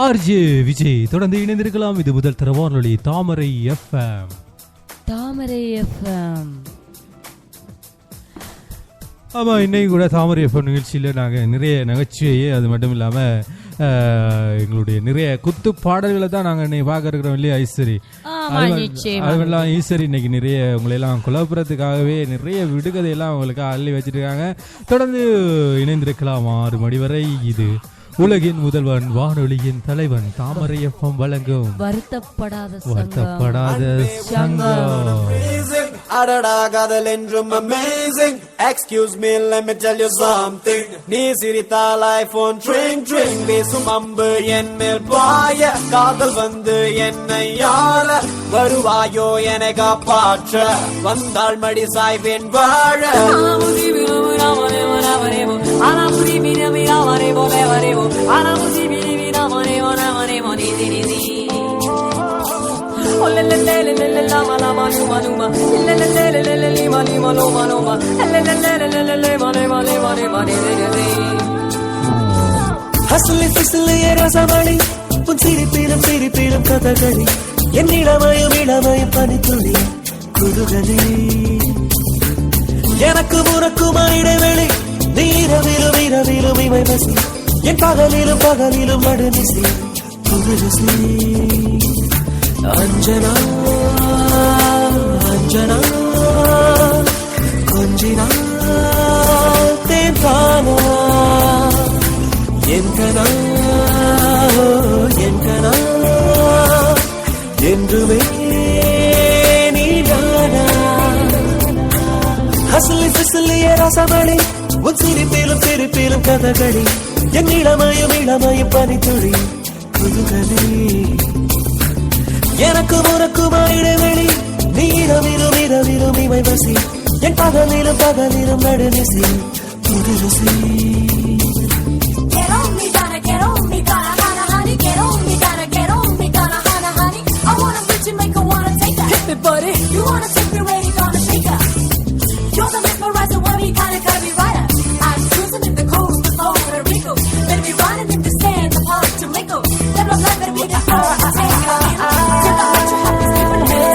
RJ Vijay தொடர்ந்து இணைந்திருக்கலாம். இது முதல் தர வானொலி தாமரை எஃப்எம். தாமரை எஃப்எம். ஆமாம், இன்னைக்கு கூட தாமரை எஃப்எம் நிகழ்ச்சியில் நாங்கள் நிறைய நகைச்சுவையே, அது மட்டும் இல்லாமல் எங்களுடைய நிறைய குத்து பாடல்களை தான் நாங்கள் இன்னைக்கு பார்க்க இருக்கிறோம் இல்லையா ஐஸ்வரி? அதுவெல்லாம் ஈஸ்வரி இன்னைக்கு நிறைய உங்களையெல்லாம் குழப்பறதுக்காகவே நிறைய விடுகதையெல்லாம் அவங்களுக்கு அள்ளி வச்சுட்டு இருக்காங்க. தொடர்ந்து இணைந்திருக்கலாம் 6 மணி வரை. இது உலகின் முதல்வன் வானொலியின் தலைவன் தாமரை எஃப்எம் வழங்கும் வருத்தப்படாத சங்கம். அடடாகாதல் என்றும் amazing. Excuse me, let me tell you something. நீ சிரித்தால் ஐபோன் ட்ரிங் ட்ரிங் வீசும் அம்பு என் மேல் பாய. காதல் வந்து என்னை யார வருவாயோ என காப்பாற்ற. வந்தாள் மடி சாய்வேன் வாழ. ஹசலி பிசலிய ரசமணி உன் சிரிப்பிலும் சிரிப்பிலும் கதகளி. என் இளமயம் இளமயம் பனித்துளி குருகலி. எனக்கு உனக்குமா இடைவெளி. நீ இரவிலும் இரவிலும் இமை வசி. என் பகலிலும் பகலிலும் நடுநிசி குருசி. அஞ்சனா அஞ்சனா கொஞ்சினா தேன்பானா. என்கனா என்கனா என்றுமே நீதானா. ஹசலி பிசலிய ரசமணி உன் சிரிப்பிலும் சிரிப்பிலும் கதகளி. என் இளமயம் இளமயம் பனித்துளி குருகலி. எனக்கு உனக்குமா இடைவெளி. நீ இரவிலும் இரவிலும் இமை வசி. என் பகலிலும் பகலிலும் நடுநிசி குருசி. Buddy, you wanna take me where you gonna shake up? You're the mesmerizer, one me kinda gotta be right up. I'm cruising in the coast of Puerto Rico. Better be riding in the sand, the park to Rico. Let my life better be the till I let you have this different head.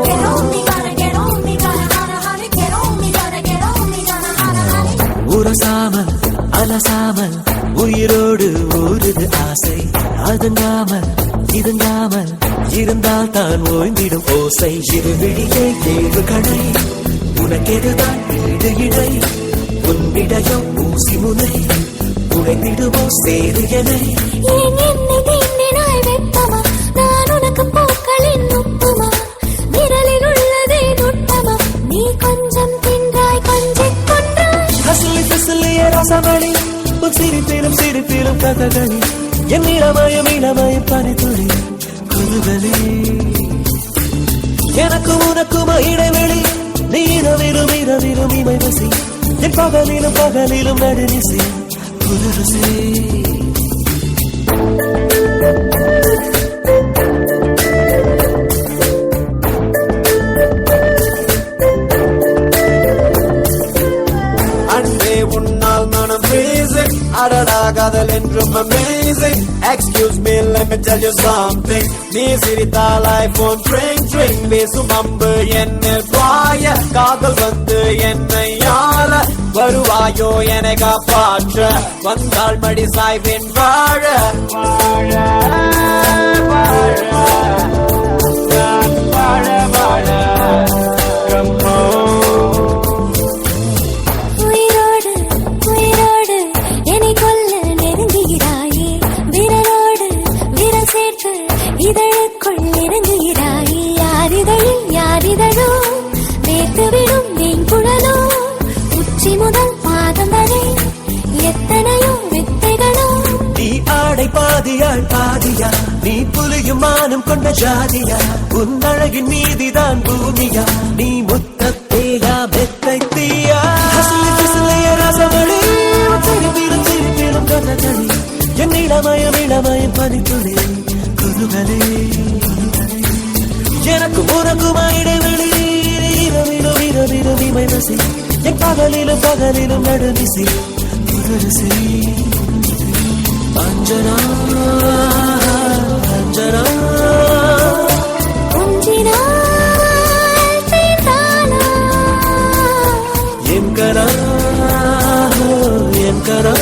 Get on me, gonna honey. Get on me, gonna honey. உரசாமல் அலசாமல் உயிரோடு ஊறுது ஆசை. அதுங்காமல் இதுங்காமல் இருந்தால் தான் ஓய்ந்திடும் ஓசை. இருவிழியை ஏழு கடை உனக்கெதுதான் வீடு இடை. உன்னிடையோ ஊசி முனை உழைந்திடுவோ சேரு எனை. வெப்பமா நான் உனக்கு பூக்களின் உப்புமா. விரலில் உள்ளதே நுட்பமா நீ கொஞ்சம் தின்றாய் கொஞ்சம் கொன்றாய். ஹசலி பிசலிய ரசமணி உன் சிரிப்பிலும் சிரிப்பிலும் கதகளி. என் இளமயம் இளமயம் பனித்துளி குருகலி. எனக்கு உனக்குமா இடைவெளி. நீ இரவிலும் இரவிலும் இமை வசி. என் பகலிலும் பகலிலும் நடுநிசி குருசி. அன்பே உன்னால் மனம் freezing. அடடாகாதல் என்றும் amazing. Excuse me, let me tell you something. நீ சிரித்தால் ஐபோன் ட்ரிங் ட்ரிங் வீசும் அம்பு என் மேல் பாய. காதல் வந்து என்னை யார வருவாயோ என காப்பாற்ற. வந்தாள் மடி சாய்வேன் வாழ வாழ வாழ வாழ வாழ. இதழுக்குள் இறங்குகிறாய். யாரிதழில் யாரிதழோ வேத்துவிடும் வீண்குழலோ. உச்சி முதல் பாதம் வரை எத்தனையோ வித்தைகளோ. நீ ஆடை பாதியாள் பாதியா. நீ புலியும் மானம் கொண்ட ஜாதியா. உன் அழகின் மீதிதான் பூமியா. நீ முத்தத்தேயா மெத்தை தீயா. ரசமணி சிரிப்பிலும் சிரிப்பிலும் கதகளி. என் இளமயம் இளமயம் பனித்துளி குருகலி. எனக்கு உனக்குமா இடைவெளி. இரவிலும் இரவிலும் இமை வசி. என் பகலிலும் பகலிலும் நடுநிசி குருசி. அஞ்சனா அஞ்சனா என் கரா என் கரா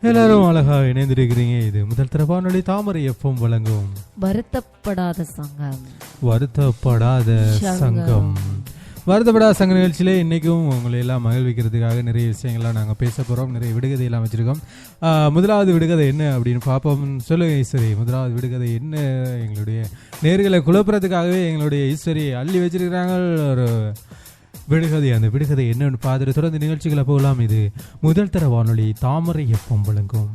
எல்லாரும் அழகா இணைந்திருக்கிறீங்க. இது முதல் தர வானொலி தாமரை எஃப்எம் வழங்கும் வருத்தப்படாத சங்கம். வருத்தப்படாத சங்கம். வருத்தப்படாத சங்க நிகழ்ச்சியிலே இன்றைக்கும் உங்களை எல்லாம் மகிழ்விக்கிறதுக்காக நிறைய விஷயங்கள்லாம் நாங்கள் பேச போகிறோம். நிறைய விடுகதையெல்லாம் வச்சுருக்கோம். முதலாவது விடுகதை என்ன அப்படின்னு பார்ப்போம். சொல்லுங்க ஈஸ்வரி, முதலாவது விடுகதை என்ன? எங்களுடைய நேர்களை குழப்புறதுக்காகவே எங்களுடைய ஈஸ்வரி அள்ளி வச்சிருக்கிறாங்க ஒரு விடுகதை. அந்த விடுகதை என்னன்னு பார்த்துட்டு தொடர்ந்து நிகழ்ச்சிகளை போகலாம். இது முதல் தர வானொலி தாமரை எஃப்எம் வழங்கும்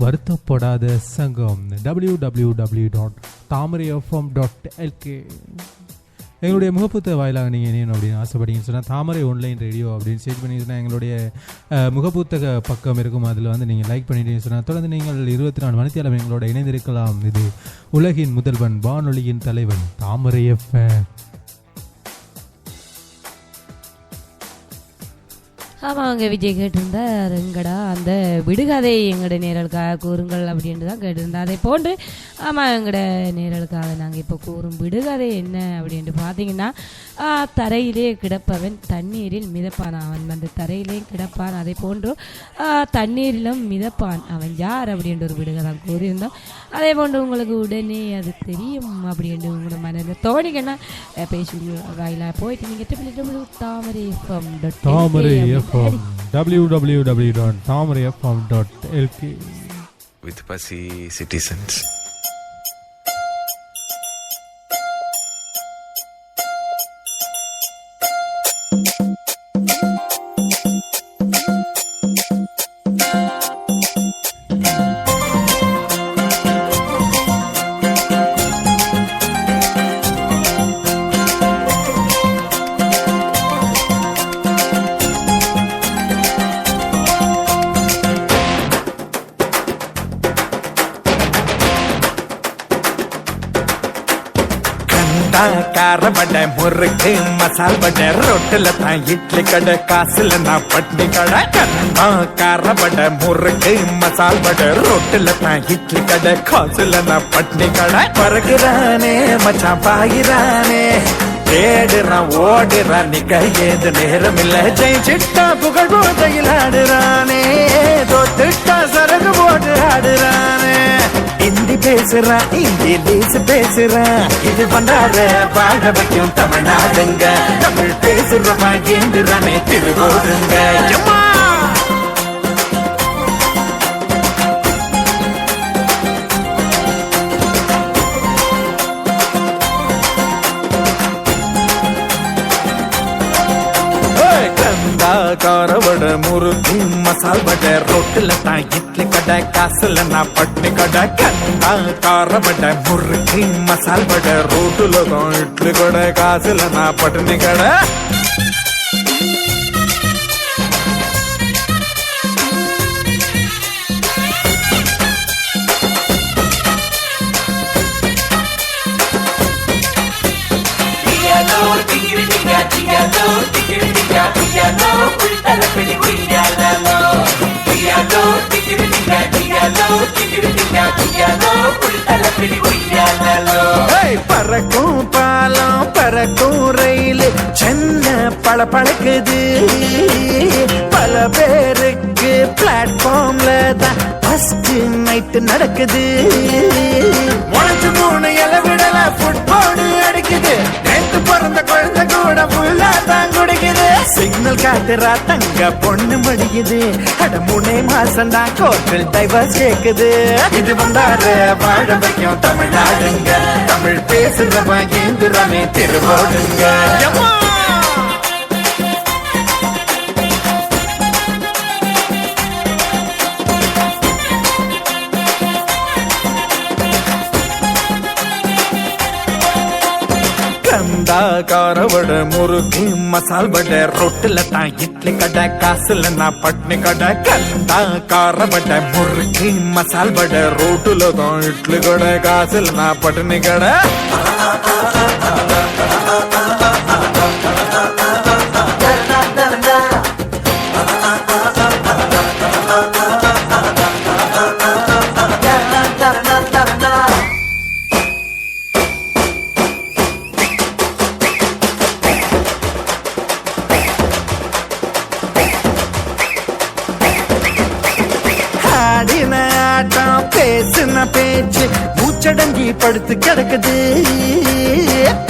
வருத்தப்படாத சங்கம். www.tamarayfm.lk. எங்களுடைய முகப்புத்த வாயிலாக நீங்கள் என்ன அப்படின்னு ஆசைப்பட்டீங்கன்னு சொன்னால் தாமரை ஆன்லைன் ரேடியோ அப்படின்னு சேர்ச் பண்ணிங்கன்னா எங்களுடைய முகப்புத்தக பக்கம் இருக்கும். அதில் வந்து நீங்கள் லைக் பண்ணிட்டீங்கன்னு சொன்னால் தொடர்ந்து நீங்கள் 24 மணித்தியாலம் எங்களோட இணைந்திருக்கலாம். இது உலகின் முதல்வன் வானொலியின் தலைவன் தாமரை எஃப்எம். ஆமாங்க, விஜய் கேட்டிருந்தார் எங்கடா அந்த விடுகதை எங்களோட நேரலுக்காக கூறுங்கள் அப்படின்ட்டு தான் கேட்டிருந்தா. அதை போன்று ஆமாம், எங்களோட நேரலுக்காக நாங்கள் இப்போ கூறும் விடுகதை என்ன அப்படின்ட்டு பார்த்தீங்கன்னா, தரையிலே கிடப்பவன் தண்ணீரில் மிதப்பான். அவன் வந்து தரையிலே கிடப்பான், அதை போன்று தண்ணீரிலும் மிதப்பான். அவன் யார் அப்படின்ற ஒரு விடுகதை கூறியிருந்தோம். அதே போன்று உங்களுக்கு உடனே அது தெரியும் அப்படின்ட்டு உங்களோட மனதில் தோணிங்கன்னா பேசுவீங்க வாயிலாக போயிட்டு நீங்கள் www.tamarayfm.lk with Pasi Citizens. கார வடை முறுக்கு மசால் வடை ரொட்டில தான் இட்லி கடை காசுல நான் பட்னி கடை. கார வடை முறுக்கு மசால் வடை ரொட்டில தான் இட்லி கடை காசுல நான் பட்னி கடை. பறகுறானே மச்சான் பாயிரானே தேடுறான் ஓடுறான் நிக்க ஏது நேரம் இல்ல. ஜெயிச்சிட்டா புகழ் போதையில் ஆடுறானே தோத்துட்டா சரகு போட்டு ஆடுறானே. ஹிந்தி பேசுறான் இங்கிலீஷ் பேசுறான் இது பண்றாரு வாழ வைக்கும் தமிழ்நாடுங்க. தமிழ் பேசுறவா ஏந்துறானே திருவோடுங்க. கார வடை முறுக்கு மசால் வடை ரொட்டில தான் இட்லி கடை காசுல நான் பட்னி கடை. கண்டா கார வடை முறுக்கு மசால் வடை ரொட்டில தான் இட்லி கடை காசுல நான் பட்னி கடை. பறக்கும் பாலம் பறக்கும் ரயில் சென்னை பழப்பழக்குது. பல பேருக்கு பிளாட்ஃபார்ம்ல தான் ஃபர்ஸ்ட் நைட் நடக்குது. முளைச்சு 3 இலை விடல ஃபுட்பால் அடிக்குது. நேத்து பிறந்த குழந்தை கூட ஃபுல்லா தான் குடிக்குது. சிக்னல் காட்டுறா தங்க பொண்ணு மடிக்குது. அட 3 மாசம் தான் கோர்ட்டில் டைவர்ஸ் கேக்குது. இது வந்தாரு வாழ வைக்கும் தமிழ்நாடுங்க. தமிழ் பேசுறவன் ஏந்துறானே திருவோடுங்க. கந்தா காரவட முறுக்கு மசால் வடை ரொட்டில தான் இட்லி கடை காசுல நான் பட்னி கடை கந்தா காரவட முறுக்கு மசால் வடை ரோட்டுல தான் இட்லி கடை காசுல நான் பட்னி கடை ஆடின ஆட்டம் பேசுன பேச்சு மூச்சடங்கி படுத்து கிடக்குது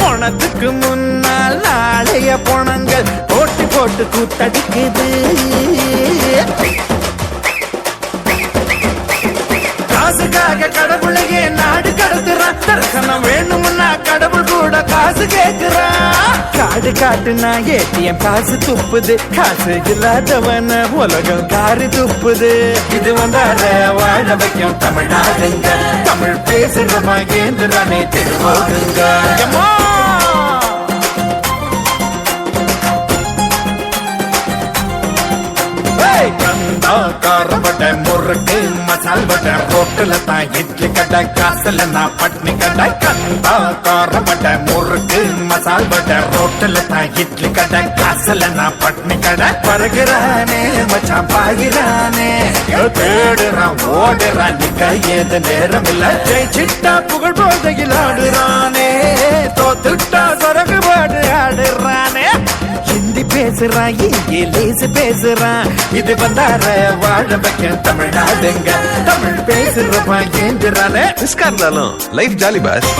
பணத்துக்கு முன்னால் நாளைய பணங்கள் போட்டு போட்டு கூத்தடிக்குது காசுக்காக கடவுளையே நாடு கடத்துறான் தரிசனம் வேணும்னா கடவுள் கூட காசு கேட்கிறான் காடு காட்டுனா ஏடிஎம் காசு துப்புது காசு இல்லாதவன உலகம் காரி துப்புது இது வந்தால வாழ வைக்கும் தமிழ்நாடுங்க தமிழ் பேசுற மகேந்திரனே திருவோடுங்க கந்தா காரவட முறுக்கு மசால் வடை ரோட்டுல தான் இட்லி கடை காசுல நான் பட்னி கடை கந்தா காரவட முறுக்கு மசால் வடை ரோட்டுல தான் இட்லி கடை காசுல நான் பட்னி கடை பறகுறானே மச்சான் பாகிறானே தேடுறான் ஓடுறான் நிக்க ஏது நேரம் இல்ல ஜெயிச்சிட்டா புகழ் போதையில் ஆடுறானே தோத்துட்டா சொரகு பாடு ஆடுறானே ஹிந்தி பேசுறான் இங்கிலீஷ் பேசுறான் இது வந்தார வாழ வைக்க தமிழ்நாடுங்க தமிழ் பேசுறப்பா ஏந்திரானே ரிஸ்கா இருந்தாலும் லைஃப் ஜாலி பாஸ்.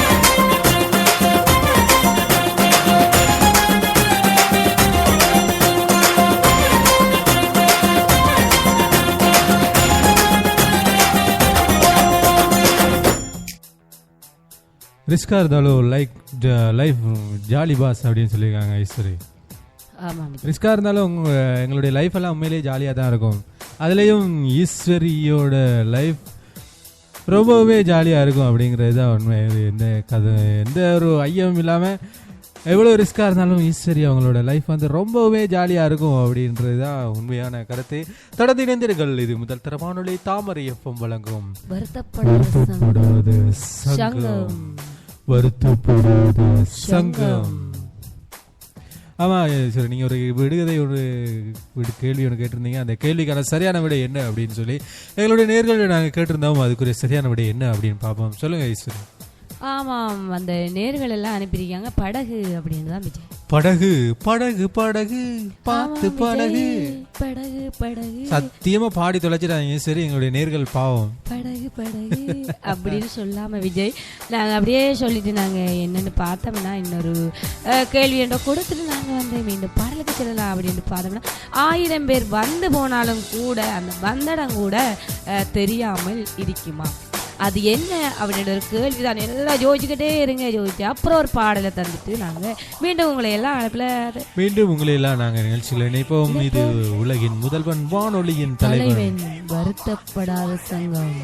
ரிஸ்கா இருந்தாலும் லைஃப் ஜாலி பாஸ் அப்படின்னு சொல்லியிருக்காங்க ஐஸ்வரி. ஆமாம் ரிஸ்கா இருந்தாலும் எங்களுடைய லைஃப் எல்லாம் உண்மையிலேயே ஜாலியாக தான் இருக்கும். அதுலேயும் ஈஸ்வரியோட லைஃப் ரொம்பவே ஜாலியாக இருக்கும் அப்படிங்கிறது தான் உண்மை. எந்த ஒரு ஐயம் இல்லாமல் எவ்வளோ ரிஸ்காக இருந்தாலும் ஈஸ்வரி அவங்களோட லைஃப் வந்து ரொம்பவே ஜாலியாக இருக்கும் அப்படின்றது தான் உண்மையான கருத்து. தொடர்ந்து இணைந்தீர்கள். இது முதல் தரமானொலி தாமரை எஃப்எம் வழங்கும் வருத்தப்படாத சங்கம். வருத்தப்படாத சங்கம். ஆமாம் சரி, நீங்கள் ஒரு விடுகதை ஒரு கேள்வி ஒன்று கேட்டிருந்தீங்க. அந்த கேள்விக்கான சரியான விடை என்ன அப்படின்னு சொல்லி எங்களுடைய நேர்களை நாங்கள் கேட்டிருந்தோம். அதுக்குரிய சரியான விடை என்ன அப்படின்னு பார்ப்போம். சொல்லுங்கள் ஈஸ்வரி. ஆமாம், அந்த நேர்கள் எல்லாம் அனுப்பியிருக்காங்க படகு அப்படின்னு தான் விஜய். படகு படகு படகு பார்த்து படகு படகு படகு சத்தியமா பாடி தொலைச்சிட்டாங்க. சரி, எங்களுடைய நேர்கள் பாவம் படகு படகு அப்படின்னு சொல்லாம விஜய் நாங்க அப்படியே சொல்லிட்டு நாங்க என்னன்னு பார்த்தோம்னா இன்னொரு கேள்வி என்ற கொடுத்துட்டு நாங்க வந்து மீண்டும் பாடலுக்கு செல்லலாம் அப்படின்னு பார்த்தோம்னா 1000 பேர் வந்து போனாலும் கூட அந்த வந்தடம் கூட தெரியாமல் இருக்குமா, அது என்ன அப்படின்ற ஒரு கேள்விதான். எல்லாம் யோசிச்சுக்கிட்டே இருங்க. யோசிச்சு அப்புறம் ஒரு பாடலை தந்துட்டு நாங்கள் மீண்டும் உங்களை எல்லாம் நாங்கள் நிகழ்ச்சியில் இணைப்போம். இது உலகின் முதல்வன் வானொலியின் தலைவன் வருத்தப்படாத சங்கம்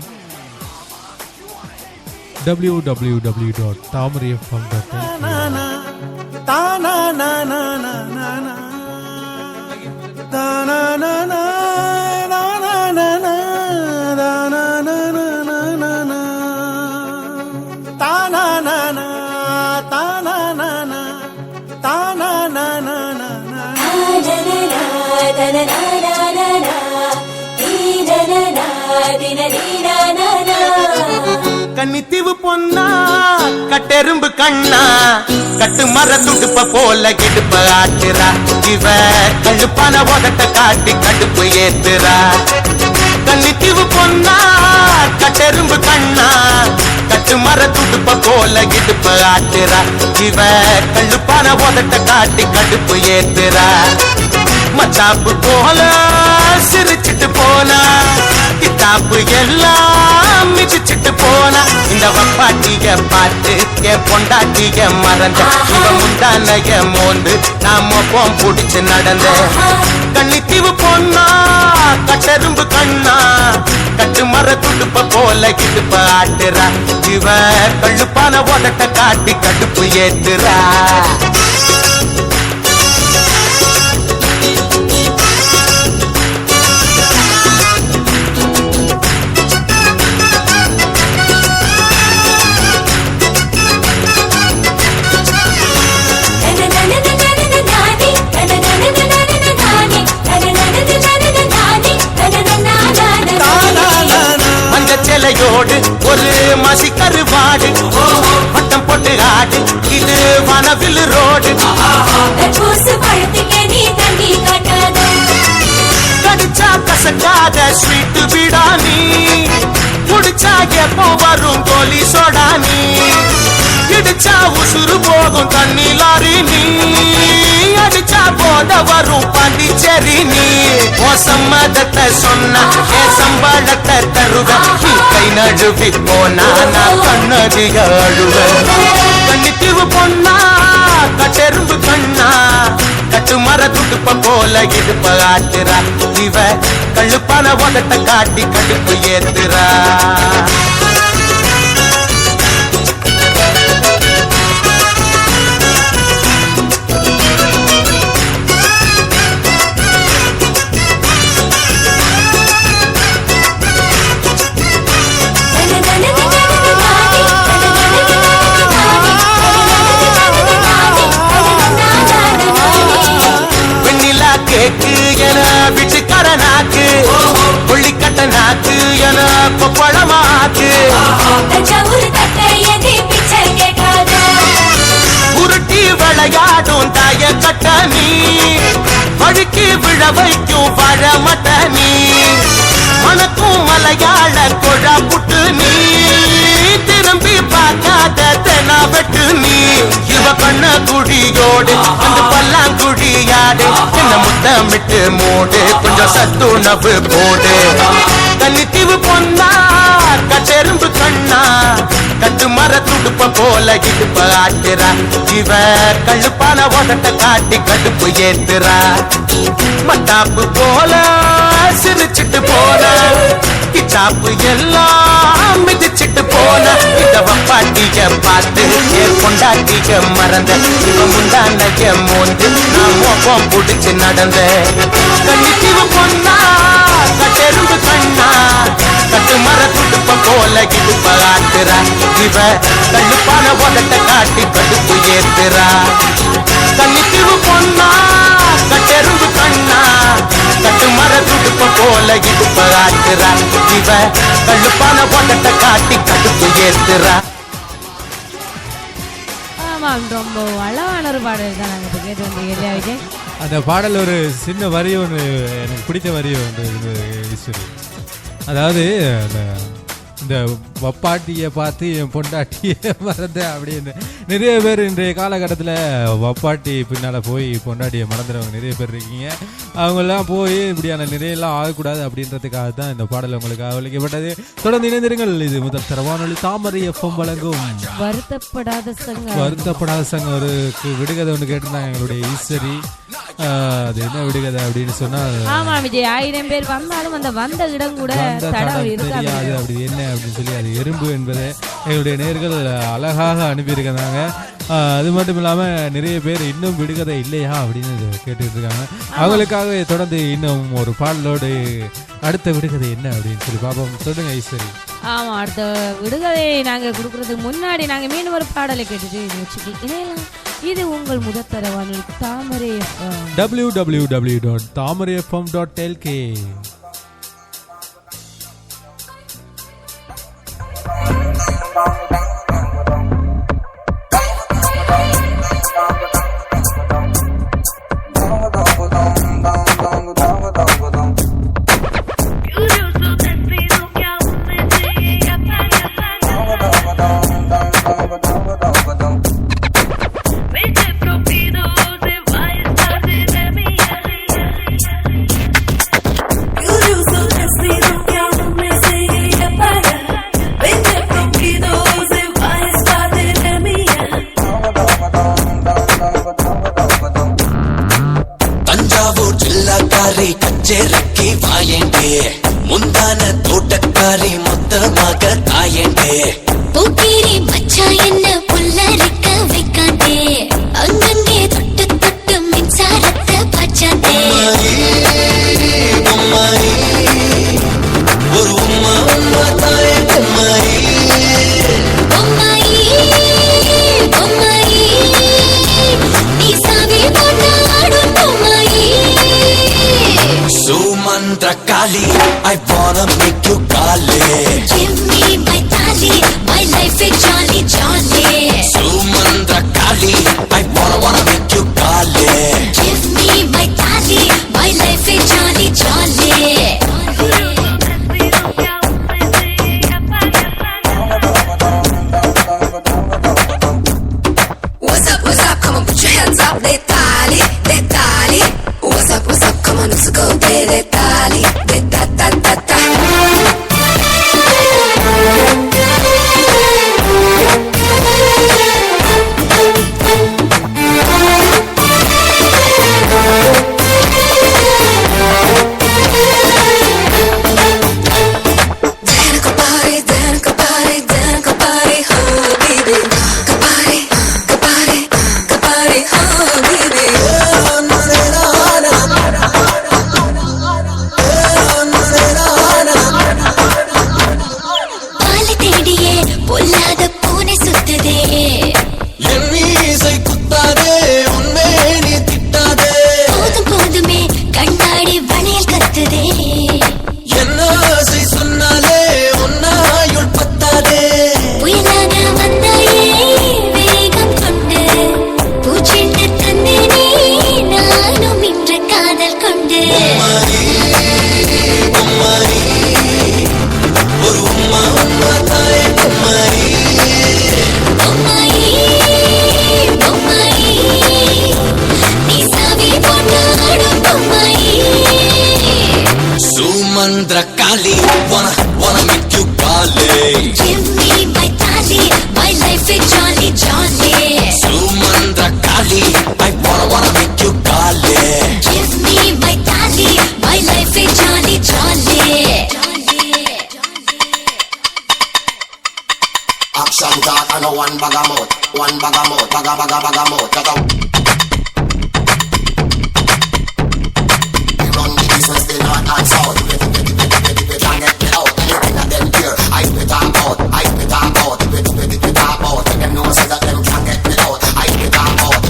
கன்னித்தீவு பொன்னா கட்டெரும்பு கண்ணா கட்டு மர துடுப்ப போல கிடுப்ப ஆட்டுறா இவ கழுப்பான உதட்ட காட்டி கடுப்பு ஏத்துறா. கன்னித்தீவு பொன்னா கட்டெரும்பு கண்ணா கட்டு மர துடுப்ப போல கிடுப்ப ஆட்டுறா இவ கழுப்பான உதட்ட காட்டி கடுப்பு ஏத்துறா. மச்சாப்பு போல சிரிச்சிட்டு போனா மத்தாப்பு எல்லாம் மிதிச்சிட்டு போனா இந்த வப்பாட்டிய பார்த்து என் பொண்டாட்டிய மறந்த இவ முந்தானைய மோந்து நாம போம் புடிச்சு நடந்த கண்ணித்தீவு பொண்ணா கட்டெரும்பு கண்ணா கட்டு மர துடுப்ப போல கிடுப்ப ஆட்டுறா இவ கழுப்பான ஓடட்ட காட்டி கடுப்பு ஏத்துறா மஞ்சச்சேலையோடு ஒரு மசி கருவாடு பட்டம் போட்டு ஆடு இது வனவில் ரோடு கடிச்சா கசக்காத ஸ்வீட் பிடானி குடிச்சா எப்போ வரும் கோலி சோடானி இடிச்சா உசுறு போகும் தண்ணி லாரி நீ அடிச்சா போத வரும் பாண்டிச்சேரி நீ சம்மதத்தை சொன்ன சம்பளத்தை தருவேன் கை நழுவி போனா நான் கண்ணதிக அழுவேன் கண்ணித்தீவு பொண்ணா கட்டெரும்பு கண்ணா கட்டு மர துடுப்ப போல இடுப்ப ஆட்டுறா இவ கழுப்பான உதட்ட காட்டி கடுப்பு ஏத்துறா கேக்கு என வீட்டுக்கார நாக்கு கொள்ளிக்கட்ட நாக்கு என கொப்பளமாக்கு உருட்டி விளையாடும் தாய கட்ட நீ வழுக்கி விழ வைக்கும் வாழ மட்ட நீ மனக்கும் மலையாள கொழா புட்டு நீ திரும்பி பார்க்காத தெனா வெட்டு நீ இவ கண்ண குழியோடு அந்த பல்லாங்குழியாடு என்ன முத்தமிட்டு மூடு கொஞ்சம் சத்துணவு போடு கண்ணித்தீவு பொண்ணா கட்டெரும்பு கண்ணா கட்டு மர துடுப்ப போல இடுப்ப ஆட்டுறா இவ கழுப்பான உதட்ட காட்டி கடுப்பு ஏத்துறா மத்தாப்பு போல சிரிச்சிட்டு போன கிச்சாப்பு எல்லாம் மிதிச்சிட்டு போன இந்த வப்பாட்டிய பார்த்து என் பொண்டாட்டிய மறந்த இவ முந்தானைய மோந்து நான் மோப்பம் புடிச்சு நடந்த கண்ணித்தீவு பொண்ணா கட்டெரும்பு கண்ணா கட்டு மர துடுப்ப போல இடுப்ப ஆட்டுறா இவ கழுப்பான உதட்ட காட்டி கடுப்பு ஏத்துறா கண்ணித்தீவு பொண்ணா கட்டெரும்பு கண்ணா கட்டு மர துடுப்ப போல இடுப்ப ஆட்டுறா இவ கழுப்பான உதட்ட காட்டி கடுப்பு ஏத்துறா ரொம்ப அழகான ஒரு பாடல் தான் நாங்கள் இப்போ கேட்டு வந்தோம் இல்லையா விஜய்? அந்த பாடல் ஒரு சின்ன வரி ஒன்று எனக்கு பிடித்த வரி ஒன்று ஈஸ்வரி. அதாவது இந்த வப்பாட்டியை பார்த்து என் பொண்டாட்டியை மறந்தேன் அப்படின்னு நிறைய பேர் இன்றைய காலகட்டத்தில் வப்பாட்டி பின்னால் போய் பொண்டாட்டியை மறந்துடுறவங்க நிறைய பேர் இருக்கீங்க. அவங்கெல்லாம் போய் இப்படியான நிறையெல்லாம் ஆகக்கூடாது அப்படின்றதுக்காக தான் இந்த பாடல் உங்களுக்கு ஒழிக்கப்பட்டது. தொடர்ந்து இணைந்திருங்கள். இது முதல் தரவானொலி தாமரை எஃப்எம் வழங்கும் வருத்தப்படாத சங்கம் ஒரு விடுகதை ஒன்று கேட்டிருந்தாங்க எங்களுடைய ஈஸ்வரி. அது என்ன விடுகதை அப்படின்னு சொன்னா, ஆமா விஜய், 1000 பேர் வந்தாலும் அந்த வந்த இடம் கூட தெரியாது அப்படி என்ன அப்படின்னு சொல்லி அது எறும்பு என்பதை எங்களுடைய நேர்கள் அழகாக அனுப்பியிருக்கிறாங்க. அது மட்டும் இல்லாமல் நிறைய பேர் இன்னும் விடுகதை இல்லையா அப்படின்னு கேட்டுட்டு இருக்காங்க. அவங்களுக்காக தொடர்ந்து இன்னும் ஒரு பாடலோடு அடுத்த விடுகதை என்ன அப்படின்னு சொல்லி பாப்போம். சொல்லுங்க ஈஸ்வரி. ஆமா, அடுத்த விடுகதையை நாங்கள் கொடுக்கறதுக்கு முன்னாடி நாங்கள் மீண்டும் ஒரு பாடலை கேட்டுட்டு இணையலாம். இது உங்கள் முதற்தர வானொலி தாமரை FM. www.tamarayfm.lk. பச்சைரக்கி வாயண்டே முந்தான தோட்டக்காரி மொத்தமாக தாயண்டே பூக்கீரி மச்சா என்ன புல்லரிக்க வைக்காதே அங்கங்கே தொட்டு தொட்டு மின்சாரத்தை பச்சாதே ஒரு உம்மா உம்மா தாயே பொம்மாயி பொம்மாயி பொம்மாயி நீ சாவி போட்ட ஆடும் பொம்மாயி சுமந்திர காளி I wanna make you Kali Give me my tali my life is jolly jolly சுமந்திர Kali I wanna make you Kali Give me my tali my life is jolly jolly What's up, come on, put your hands up, they tali. What's up, come on, let's go, they tali, they ta. Kali, wanna make you Kali. Give me my tali, my life is jolly jolly. Sumandra Kali, I wanna make you Kali. Give me my tali, my life is jolly jolly. Action talk and one bag of mouth, baga. Run the business, the north and south. Can't get me out, anything that them hear. I spit talk out. Let them know say that them can't get me out. I spit talk out.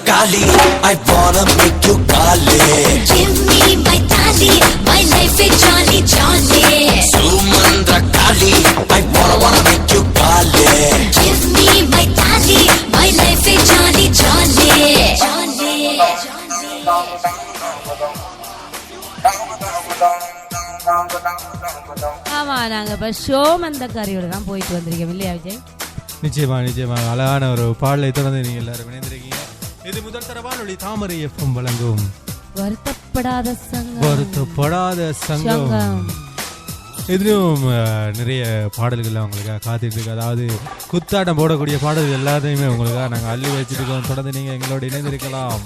Kali, I wanna make you Kali. Give me my tali, my life is jolly jolly. Sumandra Kali, I wanna make you Kali. Give me my tali, my life is jolly jolly. ஆமா நாங்க இப்ப ஷோமந்தக்காரியோட தான் போயிட்டு வந்திருக்கோம் இல்லையா விஜய்? நிச்சயமா அழகான ஒரு பாடலை தொடர்ந்து நீங்க எல்லாரும் இணைந்திருக்கீங்க. இது முதல் தரவானொலி தாமரை FM வழங்கும் வருத்தப்படாத சங்கம். இதுவும் நிறைய பாடல்கள் அவங்களுக்காக காத்துட்டு இருக்கு. அதாவது குத்தாட்டம் போடக்கூடிய பாடல்கள் எல்லாத்தையுமே உங்களுக்காக நாங்கள் அள்ளி வச்சிருக்கோம். தொடர்ந்து நீங்க எங்களோட இணைந்திருக்கலாம்.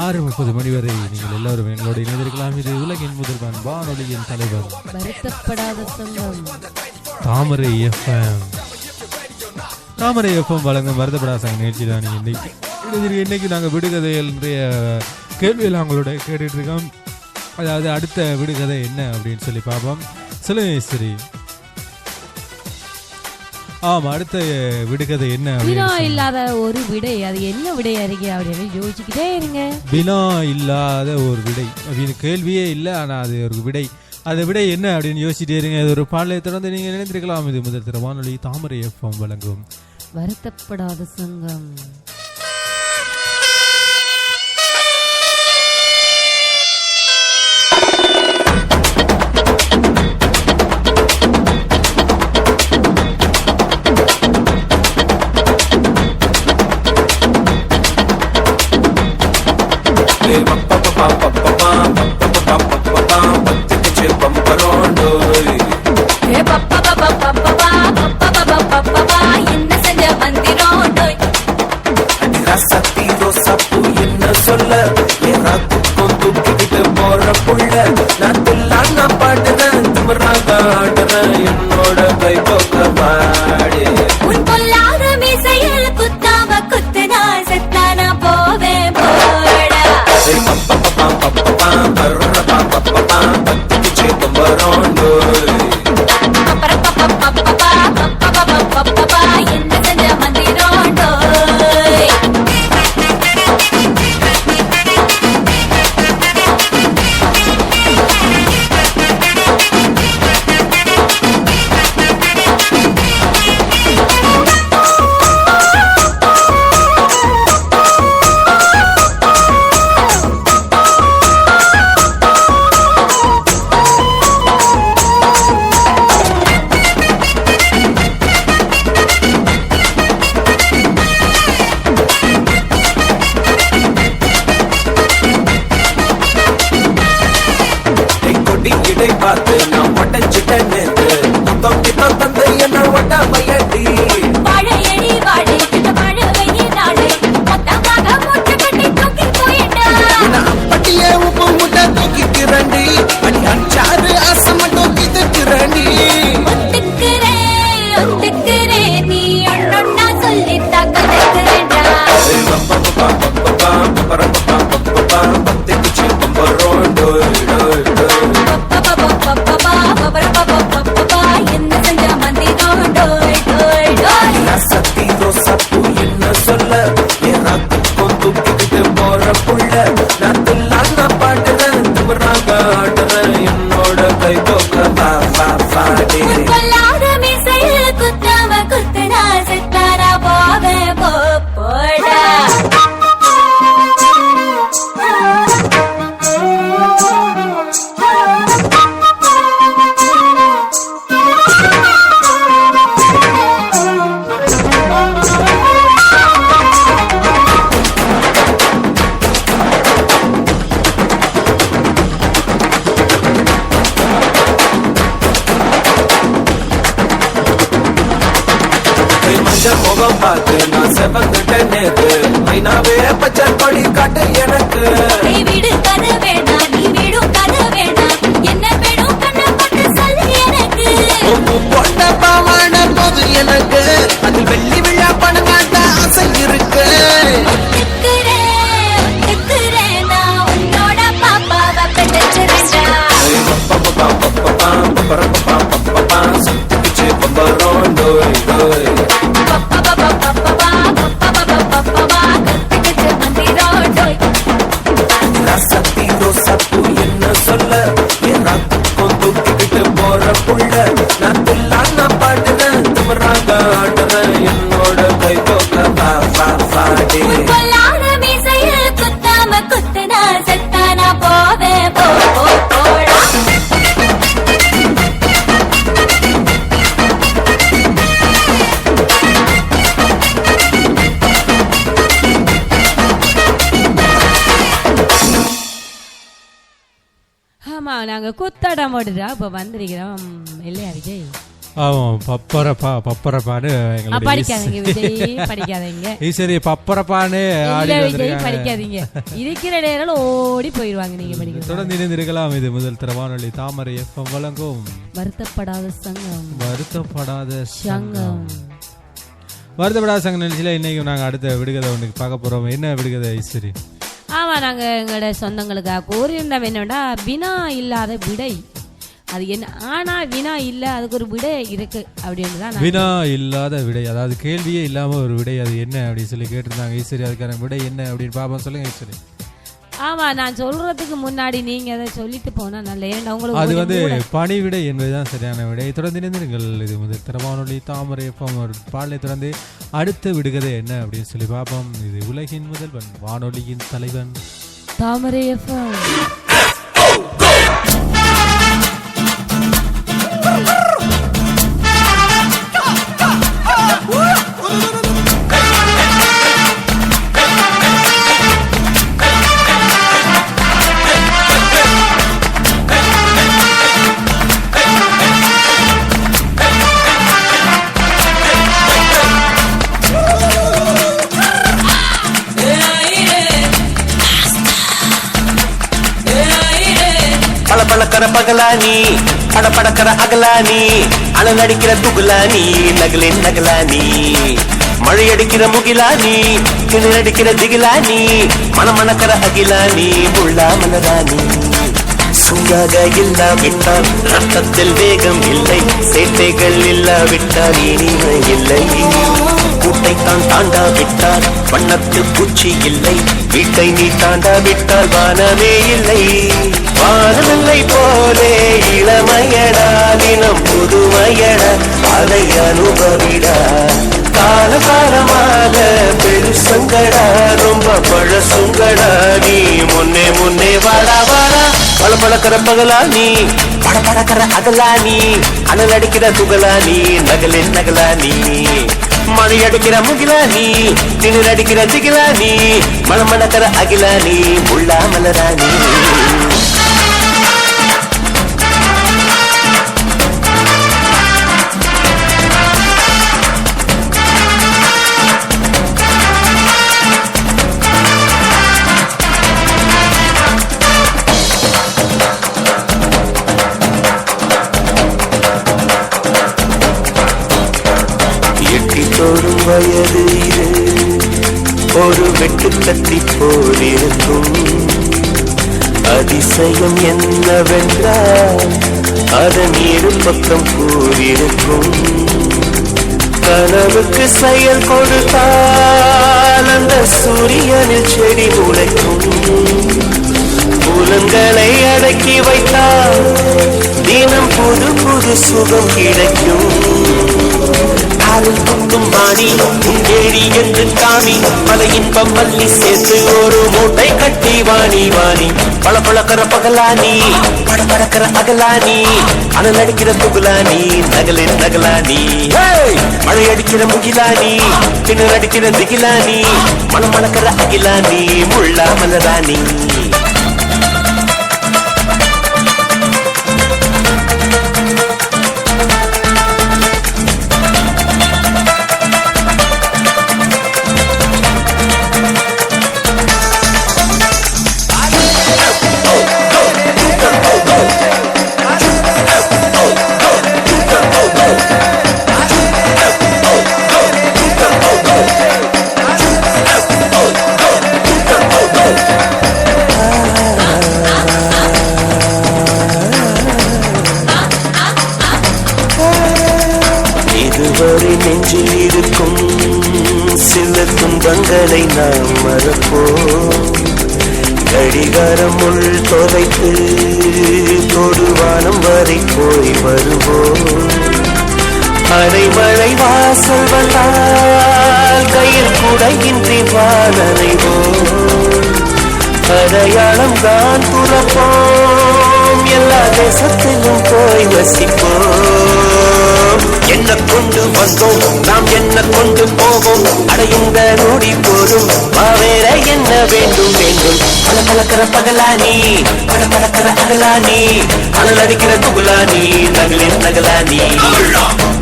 6:30 மணி வரை நீங்கள் எல்லாரும் எங்களோட இணைந்திருக்கலாம். இது உலகின் முதல்வன் வானொலியின் தலைவர் வருத்தப்படாத சங்கம் தாமரை FM. தாமரை எஃப்எம் வழங்கும் வருத்தப்படாத நிகழ்ச்சி தான் இன்னைக்கு நாங்கள் விடுகதைகள் நிறைய கேள்வியில் அவங்களோட கேட்டுட்டு இருக்கோம். அதாவது அடுத்த விடுகதை என்ன அப்படின்னு சொல்லி பார்ப்போம். சொல்லுங்க சரி. ஆமா, அடுத்த விடுகதை என்ன? வினா இல்லாத ஒரு விடை, அது என்ன விடையா இருக்கு அப்படின்னு யோசிச்சுக்கிட்டே இருங்க. வினா இல்லாத ஒரு விடை அப்படின்னு கேள்வியே இல்லை, ஆனா அது ஒரு விடை. அந்த விடை என்ன அப்படின்னு யோசிச்சுட்டே இருங்க. இது ஒரு பாடலை தொடர்ந்து நீங்க நினைத்திருக்கலாம். இது முதல் தர வானொலி தாமரை எஃப்எம் வழங்கும் வருத்தப்படாத சங்கம். நாங்க குத்தாடம் போட்டுட்டா இப்ப வந்திருக்கிறோம் இல்லையா விஜய்? பப்பரப்பான்னு படிக்காதீங்க விஜய், படிக்காதீங்க. சரி, பப்பரப்பான்னு படிக்காதீங்க. இருக்கிற நேரம் ஓடி போயிடுவாங்க நீங்க படிக்க. தொடர்ந்து இணைந்திருக்கலாம். இது முதல் தர வானொலி தாமரை எஃப்எம் வழங்கும் வருத்தப்படாத சங்கம். வருத்தப்படாத சங்கம். வருத்தப்படாத சங்க நிகழ்ச்சியில் இன்னைக்கு நாங்கள் அடுத்த விடுகதை ஒன்று பார்க்க போகிறோம். என்ன விடுகதை ஐஸ்வரி? ஆமாம், நாங்கள் எங்களோட சொந்தங்களுக்காக கூறியிருந்தோம் என்னடா வினா இல்லாத விடை. அது என்ன ஆனா வினா இல்ல, அதுக்கு ஒரு விடை இருக்கு அப்படின்னு தான். வினா இல்லாத விடை, அதாவது கேள்வியே இல்லாம ஒரு விடை, அது என்ன அப்படின்னு சொல்லி கேட்டிருந்தாங்க ஈஸ்வரி. அதுக்கான விடை என்ன அப்படின்னு பாப்போம். சொல்லுங்க ஈஸ்வரி. ஆமா, நான் சொல்றதுக்கு முன்னாடி நீங்க அதை சொல்லிட்டு போனா நல்ல. ஏன்டா உங்களுக்கு அது வந்து பணி விடை என்பதுதான் சரியான விடை. தொடர்ந்து இணைந்திருங்கள். இது முதல் திறமானொலி தாமரை ஒரு பாடலை தொடர்ந்து அடுத்த விடுகதை என்ன அப்படின்னு சொல்லி பார்ப்போம். இது உலகின் முதல்வன், வானொலியின் தலைவன், தாமரை எஃப்எம். பழப்பழக்கிற பகலானி, படப்படக்கிற அகலானி, அனல் அடிக்கிற துகுலானி, நகலின் நகலானி, மழையடிக்கிற முகிலானி, கிணறு அடிக்கிற திகிலானி, மணமணக்கிற அகிலானி, முள்ளா மலராணி. சூடாக இல்லாவிட்டால் ரத்தத்தில் வேகம் இல்லை, சேட்டைகள் இல்லாவிட்டால் இனிமை இல்லை. கூட்டைத்தான் தாண்டாவிட்டால் வண்ணத்து பூச்சி இல்லை, வீட்டை நீ தாண்டாவிட்டால் வானமே இல்லை. வானவில்லை போலே இளமையடா, தினம் புதுமையடா, அதை அனுபவிடா. காலகாலமாக பெருசங்கடா, ரொம்ப பழசுங்கடா, நீ முன்னே முன்னே வாடா வாடா. பழப்பழக்கிற பகலானி, படப்படக்கிற அகலானி, அனல் அடிக்கிற துகலானி, நகலின் நகலானி, மழை அடிக்கிற முகிலானி, திணறு அடிக்கிற திகிலானி, மணமணக்கிற அகிலானி, முள்ளா மலராணி. எட்டித்தோடும் வயது இது ஒரு வெட்டு கத்தி போலிருக்கும். அதிசயம் என்னவென்றால் அதன் இரு பக்கம் கூறியிருக்கும். கனவுக்கு செயல் கொடுத்தால் அந்த சூரியனில் செடி முளைக்கும். புலன்களை அடக்கி வைத்தால் தினம் புது புது சுகம் கிடைக்கும். காலில் குத்தும் பாணி ஏறி என்று காமி, பல இன்பம் பள்ளி சேர்த்து ஒரு மூட்டை கட்டி வாணி வாணி. பழப்பழக்கிற பகலானி, படப்படக்கிற அகலானி, அனல் அடிக்கிற துகுலானி, நகலின் நகலானி, மழை அடிக்கிற முகிலானி, கிணறு அடிக்கிற திகிலானி, மனம் மணக்கிற அகிலானி, முள்ளா மலராணி. இதுவரை நெஞ்சில் இருக்கும் சில துன்பங்களை நாம் மறப்போம். கடிகாரம் உள் தொலைத்து தொடுவானம் வரை போய் வருவோம். அரைமழை வாசல் வந்தால் கையில் குடையின்றி வானறைவோம். அடையாளம் தான் துறப்போம், எல்லா தேசத்திலும் போய் வசிப்போம். என்ன கொண்டு வந்தோம் நாம், என்ன கொண்டு போவோம், அடையுங்க நோடி போதும், வேற என்ன வேண்டும் வேண்டும். பழப்பழக்கிற பகலானி, படப்பழக்கிற அகலானி, அனல் அடிக்கிற துகுலானி, நகலின் நகலானி,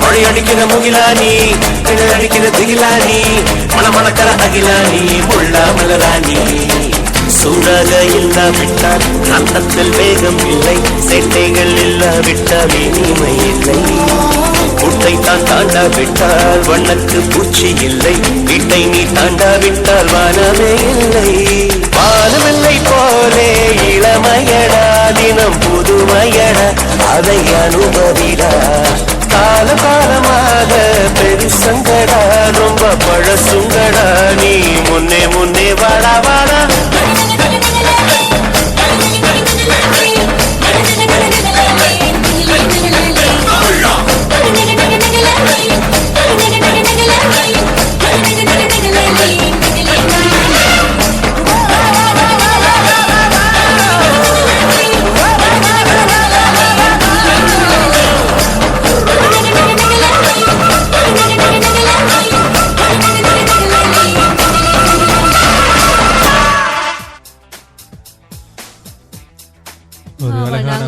மழை அடிக்கிற முகிலானி, கிணறு அடிக்கிற திகிலானி, மணமணக்கிற அகிலானி, முள்ளா மலராணி. சூடாக இல்லாவிட்டால் ரத்தத்தில் வேகம் இல்லை, சேட்டைகள் இல்லாவிட்டால் இனிமை இல்லை. கூட்டைத்தான் தாண்ட தாண்டாவிட்டால் வண்ணத்து பூச்சி இல்லை, வீட்டை நீ தாண்டாவிட்டால் வானமே இல்லை. வானமில்லை போலே இளமையடா, தினம் புதுமையடா, அதை அனுபவிடா. கால காலமாக பெருசங்கடா, ரொம்ப பழசுங்கடா, நீ முன்னே முன்னே வாடா வாடா.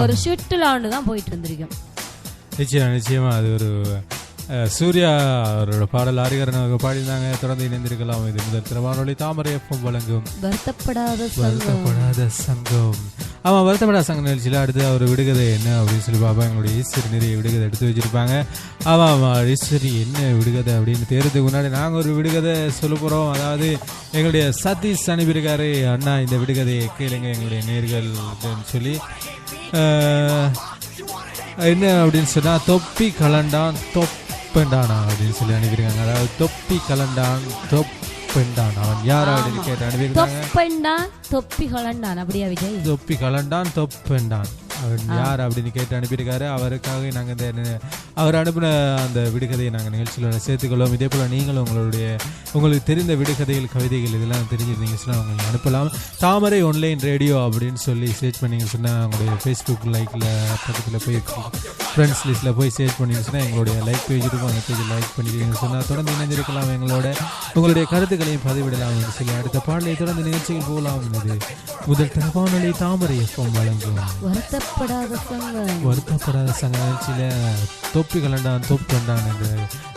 ஒரு சுற்றுலாண்டு தான் போயிட்டு இருந்திருக்கோம். நிச்சயமா அது ஒரு சூர்யா அவரோட பாடல் ஆரிகரன் அவங்க பாடியிருந்தாங்க. தொடர்ந்து இணைந்திருக்கலாம். இது முதல் திருவானொலி தாமரை எஃப்எம் வழங்கும் வருத்தப்படாத சங்கம். ஆமாம், வருத்தப்படாத சங்கம் நிகழ்ச்சியில் அடுத்து அவர் விடுகதை என்ன அப்படின்னு சொல்லி பார்ப்போம். எங்களுடைய ஈஸ்வரி நிறைய விடுகதை எடுத்து வச்சிருப்பாங்க. ஆமாம் ஈஸ்வரி என்ன விடுகதை அப்படின்னு தேர்றதுக்கு முன்னாடி நாங்கள் ஒரு விடுகதை சொல்ல போகிறோம். அதாவது எங்களுடைய சதீஷ் அனுப்பியிருக்காரு, அண்ணா இந்த விடுகதையை கேளுங்க எங்களுடைய நேர்கள் சொல்லி. என்ன அப்படின்னு சொன்னா, தொப்பி கலண்டான் தொப்பெண்டானா அப்படின்னு சொல்லி அனுப்பியிருக்காங்க. அதாவது தொப்பி கலண்டான் தொப்பெண்டான், அவன் யார் அப்படின்னு கேட்டு அனுப்பியிருக்காங்க. தொப்பி கலண்டான் அப்படியா விஜய்? தொப்பி கலண்டான் தொப்பெண்டான் அவன் யார் அப்படின்னு கேட்டு அனுப்பியிருக்காரு. அவருக்காக நாங்கள் இந்த அவர் அனுப்பின அந்த விடுகதையை நாங்கள் நிகழ்ச்சியில் சேர்த்துக்கொள்வோம். இதே போல் நீங்களும் உங்களுக்கு தெரிந்த விடுகதைகள், கவிதைகள் இதெல்லாம் தெரிஞ்சிருந்தீங்கன்னு சொன்னால் உங்களுக்கு அனுப்பலாம். தாமரை ஆன்லைன் ரேடியோ அப்படின்னு சொல்லி சர்ச் பண்ணிங்கன்னு சொன்னால் உங்களுடைய ஃபேஸ்புக் லைக்கில் பக்கத்தில் போய் ஃப்ரெண்ட்ஸ் லிஸ்ட்டில் போய் சர்ச் பண்ணிங்கன்னு சொன்னால் எங்களுடைய லைக் பேஜ் இருக்கும். அந்த பேஜை லைக் பண்ணிட்டீங்கன்னு சொன்னால் தொடர்ந்து இணைந்திருக்கலாம். உங்களுடைய கருத்துக்களையும் பதிவிடலாம் சொல்லி அடுத்த பாடலை தொடர்ந்து நிகழ்ச்சிகள் போகலாம். இது முதல் வானொலி தாமரை எஃப்எம் வழங்கும் வருத்தப்படாத சங்க நிகழ்ச்சியில் தொப்பி கலண்டான் தொப்பண்டான் என்ற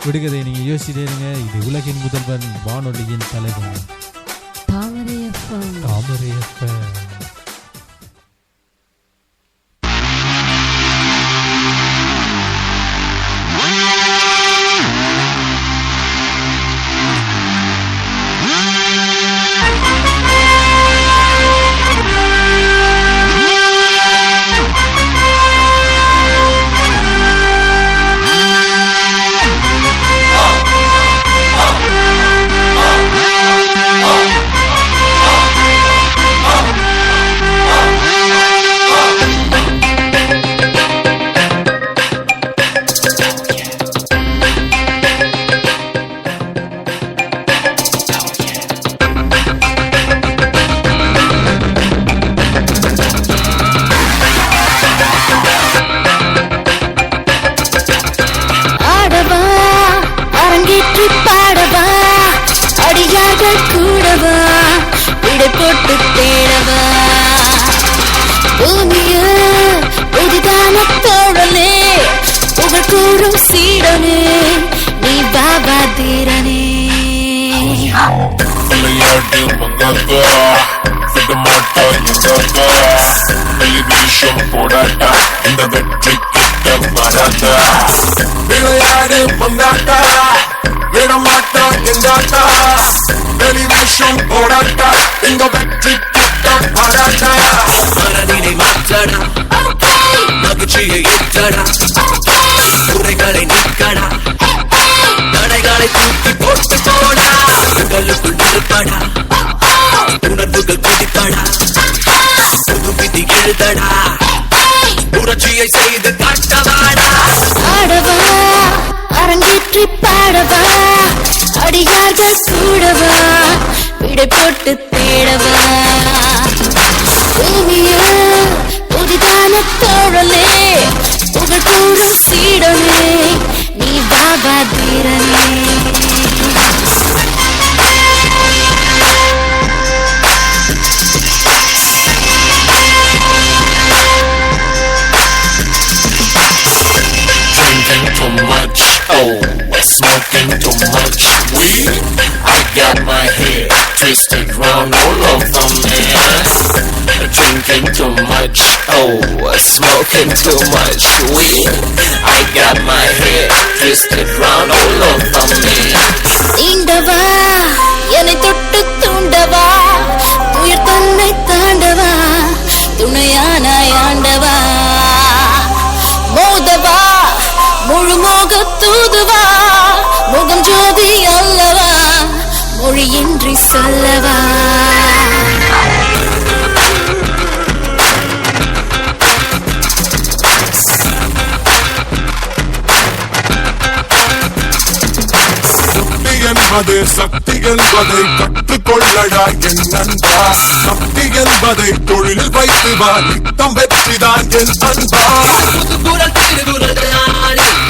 விடுகதை நீங்கள் யோசிச்சுட்டே இருங்க. இது உலகின் முதல்வன் வானொலியின் தலைவன் தாமரை எஃப்எம். புரட்சியை செய்து காட்டவாடா, ஆடவா அரங்கேற்றி பாடவா, அடியார்கள் கூடவா, விடை போட்டு தேடவா, பூமியில் புதிதான தோழலே, புகழ் கூறும் சீடனே, நீ Baba தீரனே. Smoking too much weed, I got my head twisted round all over me. Drinking too much, oh, smoking too much weed, I got my head twisted twisted round all over me. தீண்டவா என்னை தொட்டு தூண்டவா உயிர் தன்னை தாண்டவா துணையானாய் ஆண்டவா மோதவா முழுமோக தூதுவா முகம் ஜோதி அல்லவா மொழியின்றி சொல்லவா என்பது சக்தி என்பதை கற்றுக்கொள்ளடா என் நண்பா சக்தி என்பதை தொழில் வைத்து வா நித்தம் வெற்றிதான் என் அன்பா புதுகுரல் திருகுரல்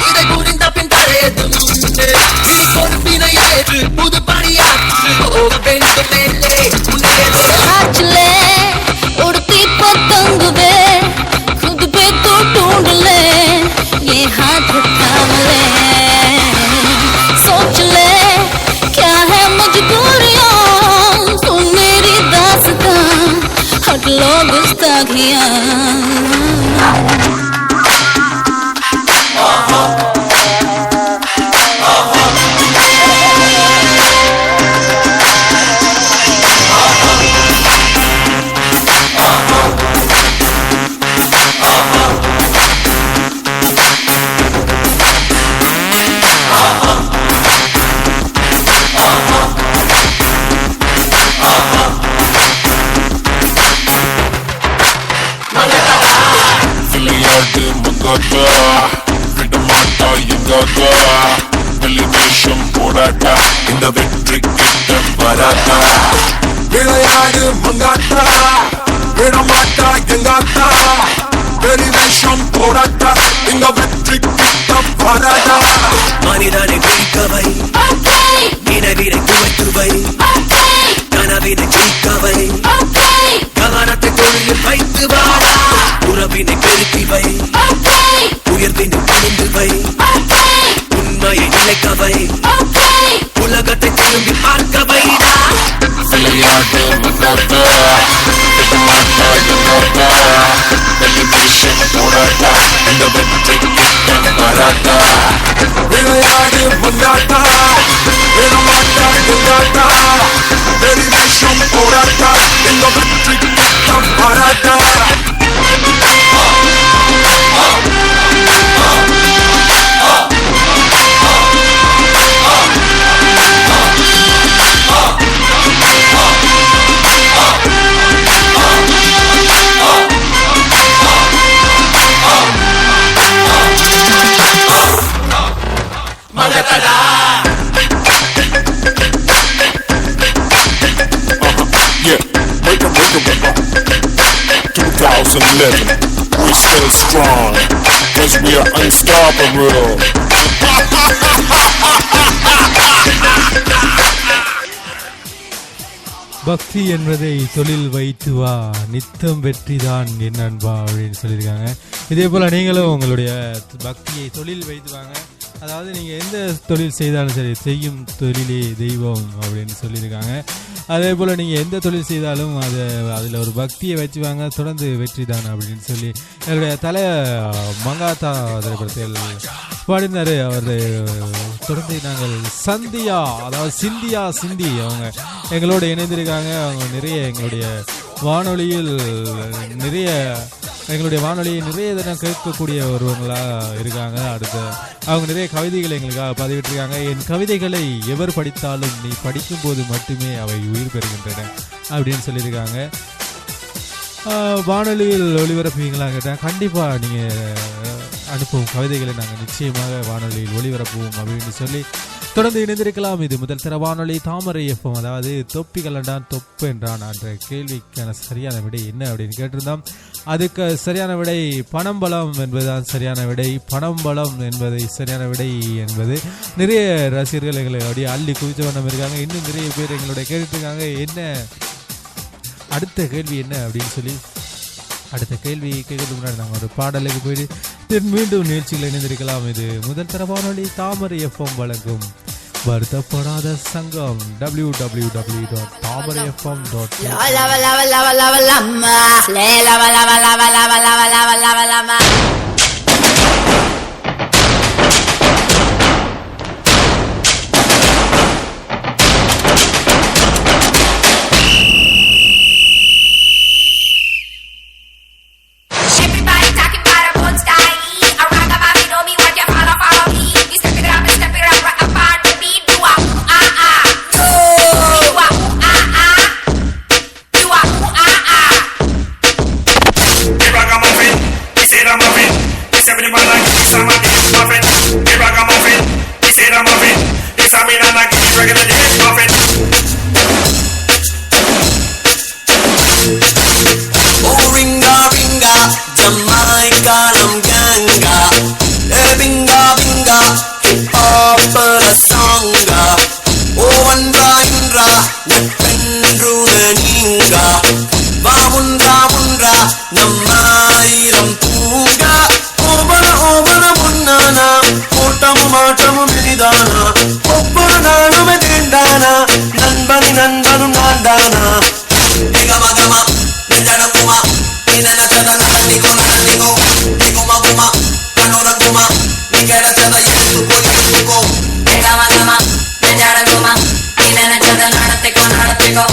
இதை புரிந்த பின் தரையது முன்னே நீ பொறுப்பினை ஏற்று புது பணியாற்று போக வேண்டும் மேலே ஆற்றிலே ஒரு தீப்ப தங்குவே खुद पे तो ढूंढ ले ये हाथ थाम ले सोच ले क्या है मजबूरियां सुन मेरी दास्तां हट लो गुस्ताखियां விடமாட்டா எங்காதா வெளிவேஷம் போடாட்டா இந்த வெற்றி கிட்ட வராட்டா விளையாடு மங்காட்டா விடமாட்டா எங்காத்தா வெளிவேஷம் போடாட்டா இந்த வெற்றி கிட்ட வராட்டா மனிதனை பிடிக்கவை நினைவினை குவைத்துவை கனவினை தூக்கவை கவனத்தை தொழில் வைத்து வாடா உறவினை பெருக்கிவை உயர்வினை புரிந்துவை உண்மையை நிலைக்கவை உலகத்தை திரும்பி பார்க்கவை விளையாடு மங்காட்டா விடமாட்டா எங்காத்தா வெளிவேஷம் போடாட்டா இந்த வெற்றி கிட்ட வராட்டா விளையாடு மங்காட்டா விடமாட்டா எங்காத்தா வெளிவேஷம் போடாட்டா இந்த வெற்றி கிட்ட வராட்டா Yeah, wake up, 2011, we're still strong, cause we are unstoppable. பக்தி என்பதை தொழில் வைத்து வா நித்தம் வெற்றிதான் என் அன்பா அப்படின்னு சொல்லியிருக்காங்க. இதே போல் நீங்களும் உங்களுடைய பக்தியை தொழில் வைத்து வாங்க. அதாவது நீங்கள் எந்த தொழில் செய்தாலும் சரி செய்யும் தொழிலே தெய்வம் அப்படின்னு சொல்லியிருக்காங்க. அதே போல் நீங்கள் எந்த தொழில் செய்தாலும் அதில் ஒரு பக்தியை வச்சுவாங்க தொடர்ந்து வெற்றி தான் அப்படின்னு சொல்லி என்னுடைய தலை மங்காத்தா திரைப்படத்தில் பாடினார். அவர் தொடர்ந்து நாங்கள் சந்தியா அதாவது சிந்தி அவங்க எங்களோடு இணைந்திருக்காங்க. அவங்க நிறைய எங்களுடைய வானொலியை நிறைய தினம் கேட்கக்கூடிய ஒருவங்களாக இருக்காங்க. அடுத்து அவங்க நிறைய கவிதைகளை எங்களுக்காக பதிவிட்டிருக்காங்க. என் கவிதைகளை எவர் படித்தாலும் நீ படிக்கும்போது மட்டுமே அவை உயிர் பெறுகின்றன அப்படின்னு சொல்லியிருக்காங்க. வானொலியில் ஒளிபரப்புவீங்களா கேட்டால் கண்டிப்பாக நீங்கள் அனுப்பும் கவிதைகளை நாங்கள் நிச்சயமாக வானொலியில் ஒளிபரப்புவோம் அப்படின்னு சொல்லி தொடர்ந்து இணைந்திருக்கலாம். இது முதல் தர வானொலி தாமரை எஃப்எம். அதாவது தொப்பி கலண்டான் தொப்பு என்றான் என்ற கேள்விக்கான சரியான விடை என்ன அப்படின்னு கேட்டிருந்தோம். அதுக்கு சரியான விடை பணம் பலம் என்பதுதான் சரியான விடை. பணம் பலம் என்பதை சரியான விடை என்பது நிறைய ரசிகர்கள் எங்களை அப்படியே அள்ளி குவிச்ச வண்ணம் இருக்காங்க. இன்னும் நிறைய பேர் எங்களுடைய கேட்டுருக்காங்க என்ன அடுத்த கேள்வி என்ன அப்படின்னு சொல்லி. அடுத்த கேள்வி கேட்கறதுக்கு முன்னாடி நாங்கள் ஒரு பாடலுக்கு போயிட்டு மீண்டும் நிகழ்ச்சிகள் இணைந்திருக்கலாம். இது முதல் தர வானொலி தாமரை எஃப்எம் வழங்கும் வருத்தப்படாத சங்கம் www.tamarayfm.com. regular day profit. Oh ringa ringa, Jamaica nam ganga. Binga binga, hip hop songa. Oh andra indra, nependru ninga. Va mundra mundra, namairam punga. Obana munnana, otamu maatamu milidana. Obbana nanume dindana, nanbani nanbanu nandana. Gama gama, nandana kuma, inana chana nandigo nandigo. Guma guma, kanora guma, nigera chana yesuko yesuko. Gama gama, nandana guma, inana chana nadateko nadateko.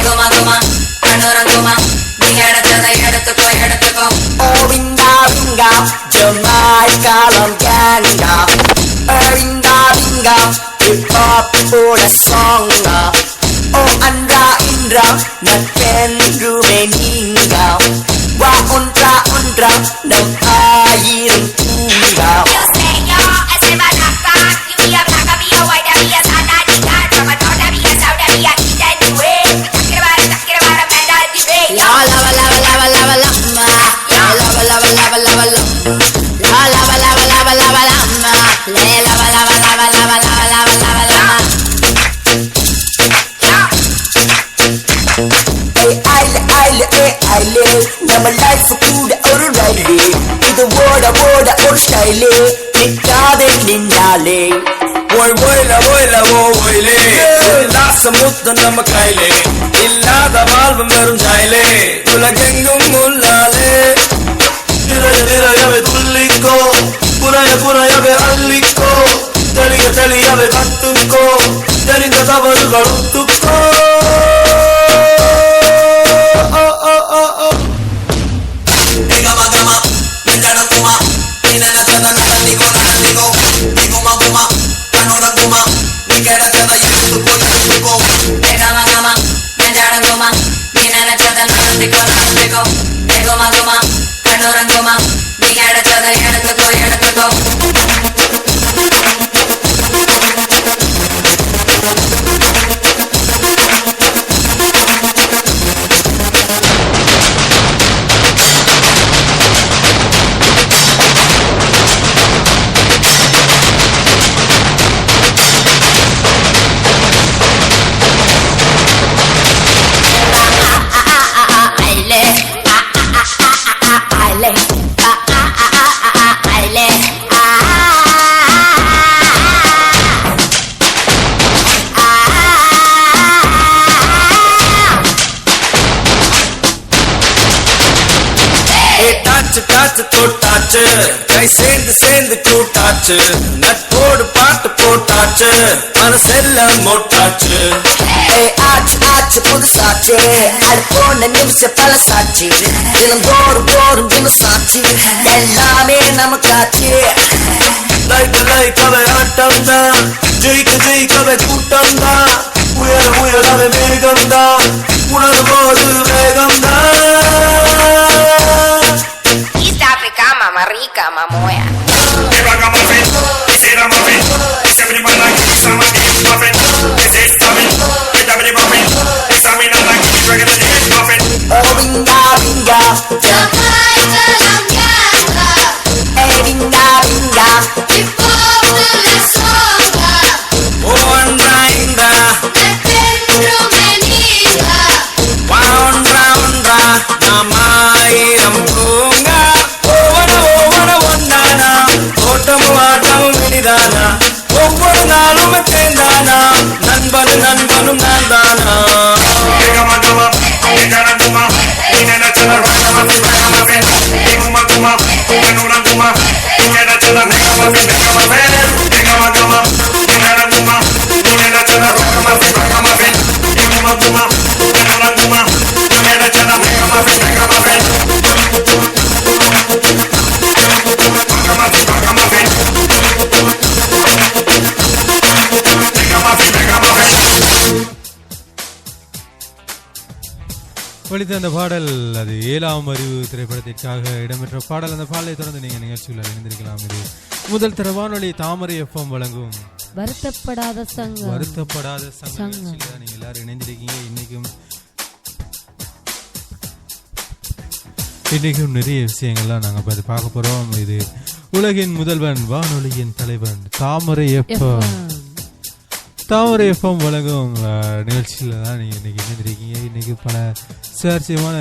Guma guma, kanora guma, nigera chana yesuko yesuko. Oh ringa ringa, Jamaica nam ganga. Ringa ringa, hip hop songa. Oh andra indra, nependru ninga. Wa undra undra, namayiram punga. You say yo, I say my doctor. You be a black, I be a white, I be a sun, I be a from a north, I be a south, I be a east and west. Talking about a man, I be big. La lava lava lava lava lava, la lava lava lava lava lava, la lava lava lava lava lava, la lava lava lava lava lava lava lava lava. Aile, nama life kuda oru raile, idu boda boda oru style, nikade nindale. Boy boyla boyle Lasa mutta nama kaile Illada malvam verum jaile Ulagengum mullale Dirayave tulliko Purayave alliko Teliyave kattukko Teringa tavarugal uttukko Gama gama, nandana kuma, inana chana nandigo nandigo. Guma guma, kanora guma, nigera chana yesuko yesuko. Gama gama, nandana guma, inana chana nadateko nadateko. Guma guma, kanora guma, nigera chana yesuko yesuko. டாச்சு தொட்டாச்சு கை சேர்ந்து கூட்டாச்சு நட்போடு பாட்டு போட்டாச்சு மனசெல்லாம் மோட்டாச்சு. ஆச்சு புதுசாச்சு அது போன நிமிஷம் பழசாச்சு தினம் போரும் தினசாச்சு எல்லாமே நமக்காச்சு. லைக்கவை ஆட்டம் தான் ஜெயிக்கவை கூட்டம் தான் உயரவே வேகம் தான் உணரும் போது வேகம் தான். East Africa, mama rica, mamoya. Ragamuffin, is it a muffin? Is everybody like this? I'm a deep muffin. Is it coming? Is everybody muffin? Is I mean I'm like this regular day muffin. Oh ringa ringa, Jamaica nam ganga, ringa ringa, hip hop la songa, Oh andra indra, nependru meninga, wa ondra namayiram punga. Ovana onnana, otamu aatamu milidana. Ovvoru naalum tendana, nanbanu nandana. Gama gama, nandana guma, inana chala ragamuffin. Guma guma, kanora guma, inana chala ragamuffin. Gama gama, nandana guma, inana chala ragamuffin. Guma guma, kanora guma, inana chala ragamuffin. ஒழித்த அந்த பாடல் அது 7ஆம் அறிவு திரைப்படத்திற்காக இடம்பெற்ற பாடல். அந்த பாடலை தொடர்ந்து நீங்கள் நிகழ்ச்சியில் இணைந்திருக்கலாம். இது முதல் தர வானொலி தாமரை FM வழங்கும் வருத்தப்படாத சங்கம் நீங்க எல்லாரும் இணைந்திருக்கீங்க. இன்னைக்கும் நிறைய விஷயங்கள்லாம் நாங்க பார்க்க போறோம். இது உலகின் முதல்வன் வானொலியின் தலைவன் தாமரை எஃப்எம் வழங்கும் நிகழ்ச்சியில தான் நீங்க இன்னைக்கு இணைந்திருக்கீங்க. இன்னைக்கு பல சுவாரஸ்யமான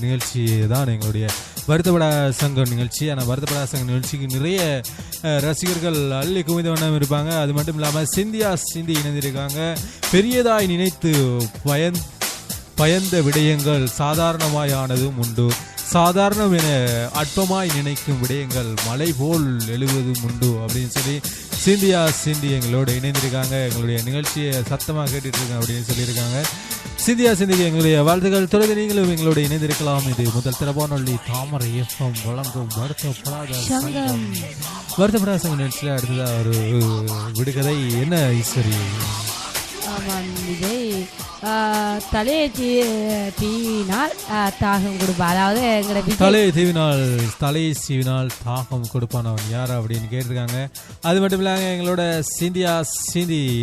நிகழ்ச்சி தான் எங்களுடைய வருத்தப்படா சங்கம் நிகழ்ச்சி. ஆனால் வருத்தப்படா சங்க நிகழ்ச்சிக்கு நிறைய ரசிகர்கள் அள்ளி குவிந்த வண்ணம் இருப்பாங்க. அது மட்டும் இல்லாமல் சிந்தி இணைந்திருக்காங்க. பெரியதாய் நினைத்து பயந்த விடயங்கள் சாதாரணமாயானதும் உண்டு, சாதாரணம் என அற்பமாய் நினைக்கும் விடயங்கள் மலை போல் எழுவதும் உண்டு அப்படின்னு சொல்லி சிந்தி எங்களோட இணைந்திருக்காங்க. எங்களுடைய நிகழ்ச்சியை சத்தமாக கேட்டுட்டு இருக்காங்க அப்படின்னு சொல்லியிருக்காங்க. சிந்திக்கு எங்களுடைய வாழ்த்துக்கள். தொடர்ந்து நீங்களும் எங்களோட இணைந்திருக்கலாம். இது முதல் திறப்பானொல்லி தாமரை எஃப்எம் வழங்கும் வருத்தப்படாத சங்க நிகழ்ச்சியில் அடுத்ததா ஒரு விடுகதை. என்ன ஈஸ்வரி? ஆமாம் விஜய், தலையை தீவினால் தாகம் கொடுப்பான். அதாவது எங்களை தலையை சீவினால் தாகம் கொடுப்பான் அவன் யார் அப்படின்னு கேட்டிருக்காங்க. அது மட்டும் இல்லாமல் எங்களோட சிந்தி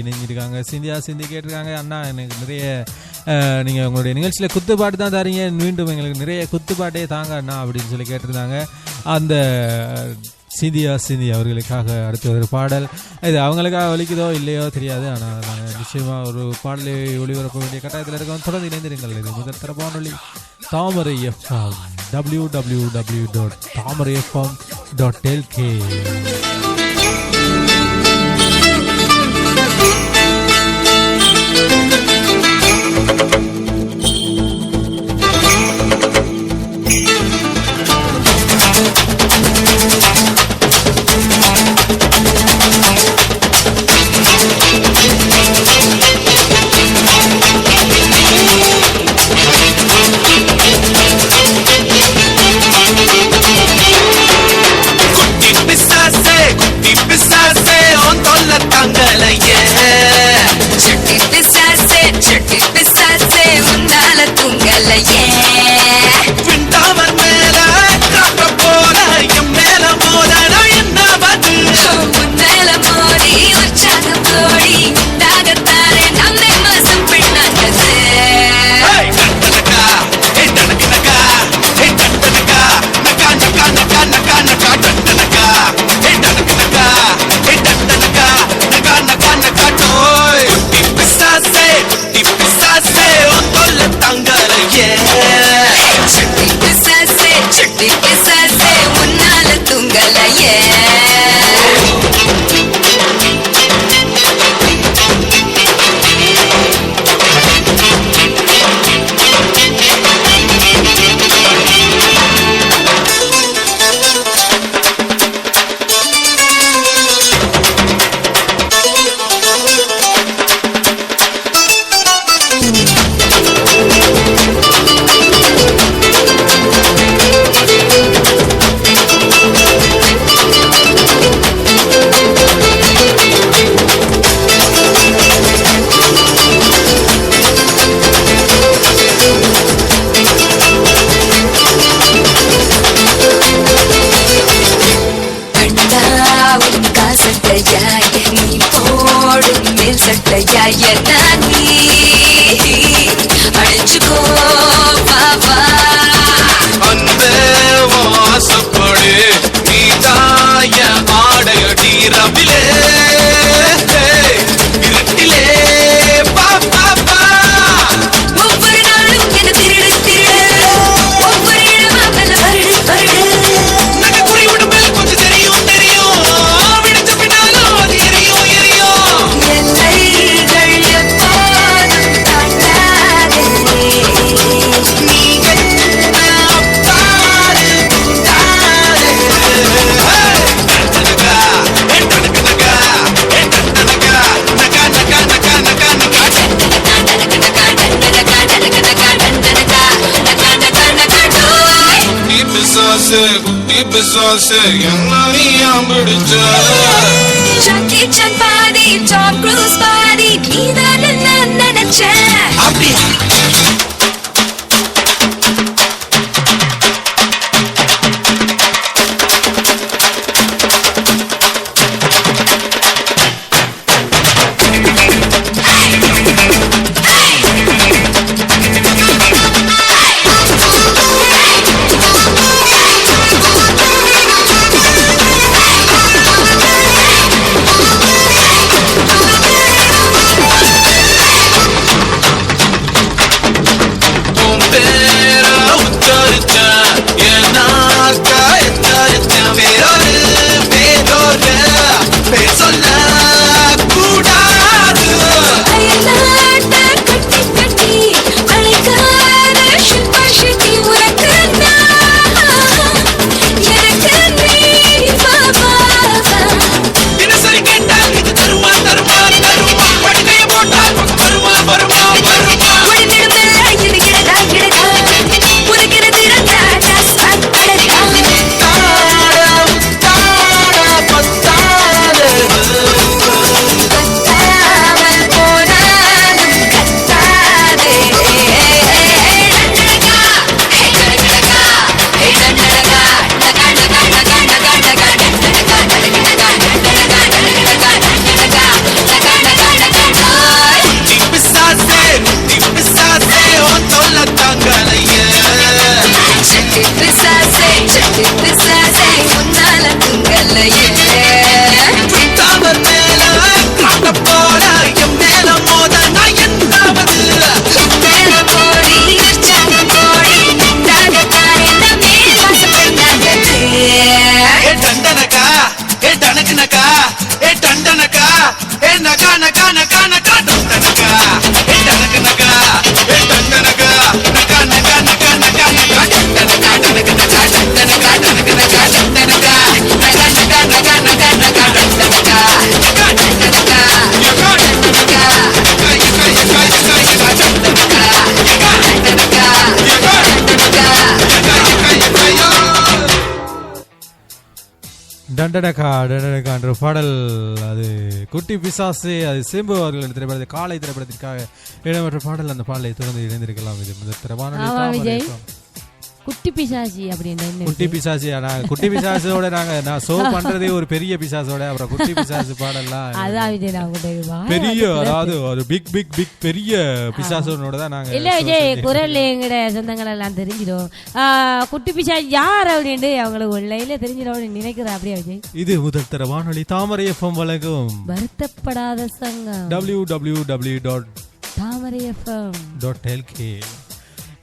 இணைஞ்சிருக்காங்க. சிந்தி கேட்டிருக்காங்க, அண்ணா எனக்கு நிறைய நீங்கள் உங்களுடைய நிகழ்ச்சியில் குத்துப்பாட்டு தான் தரீங்க, மீண்டும் எங்களுக்கு நிறைய குத்துப்பாட்டே தாங்க அண்ணா அப்படின்னு சொல்லி கேட்டிருந்தாங்க. அந்த சிந்தி அவர்களுக்காக அடுத்த ஒரு பாடல். இது அவங்களுக்காக ஒலிக்குதோ இல்லையோ தெரியாது, ஆனால் நாங்கள் நிச்சயமாக ஒரு பாடலை ஒளிபரப்ப வேண்டிய கட்டாயத்தில் இருக்கோம். தொடர்ந்து இணைந்திருங்கள். இது முதல் தரப்பானொலி தாமரை FM www.tamarayfm.lk. Jackie Chan body, Tom Cruise body, நீதான் நான் நினைச்சேன். அப்படியா? டண்டனக்கான்ற பாடல் அது குட்டி பிசாசு அது சிம்பு அவர்கள் திரைப்படத்தை காலை திரைப்படத்திற்காக இடம்பெற்ற பாடல். அந்த பாடலை தொடர்ந்து இணைந்திருக்கலாம். இது குட்டி பிசாசி அப்படின்னு குட்டி பிசாசி. குட்டி பிசாசோட நான் ஷோ பண்றதே ஒரு பெரிய பிசாசோட, அப்புறம் குட்டி பிசாசு பாடலாம் பெரிய, அதாவது ஒரு பிக் பிக் பிக் பெரிய பிசாசோட தான் நாங்க. இல்ல விஜய் குரல் எங்கட சொந்தங்கள் எல்லாம் தெரிஞ்சிடும். குட்டி பிசாசி யார் அப்படின்னு அவங்களுக்கு ஒன்லைன்ல தெரிஞ்சிடும் நினைக்கிறேன். அப்படியே விஜய் இது முதல் தர வானொலி தாமரை FM வழங்கும் வருத்தப்படாத சங்கம் www.tamarayfm.lk.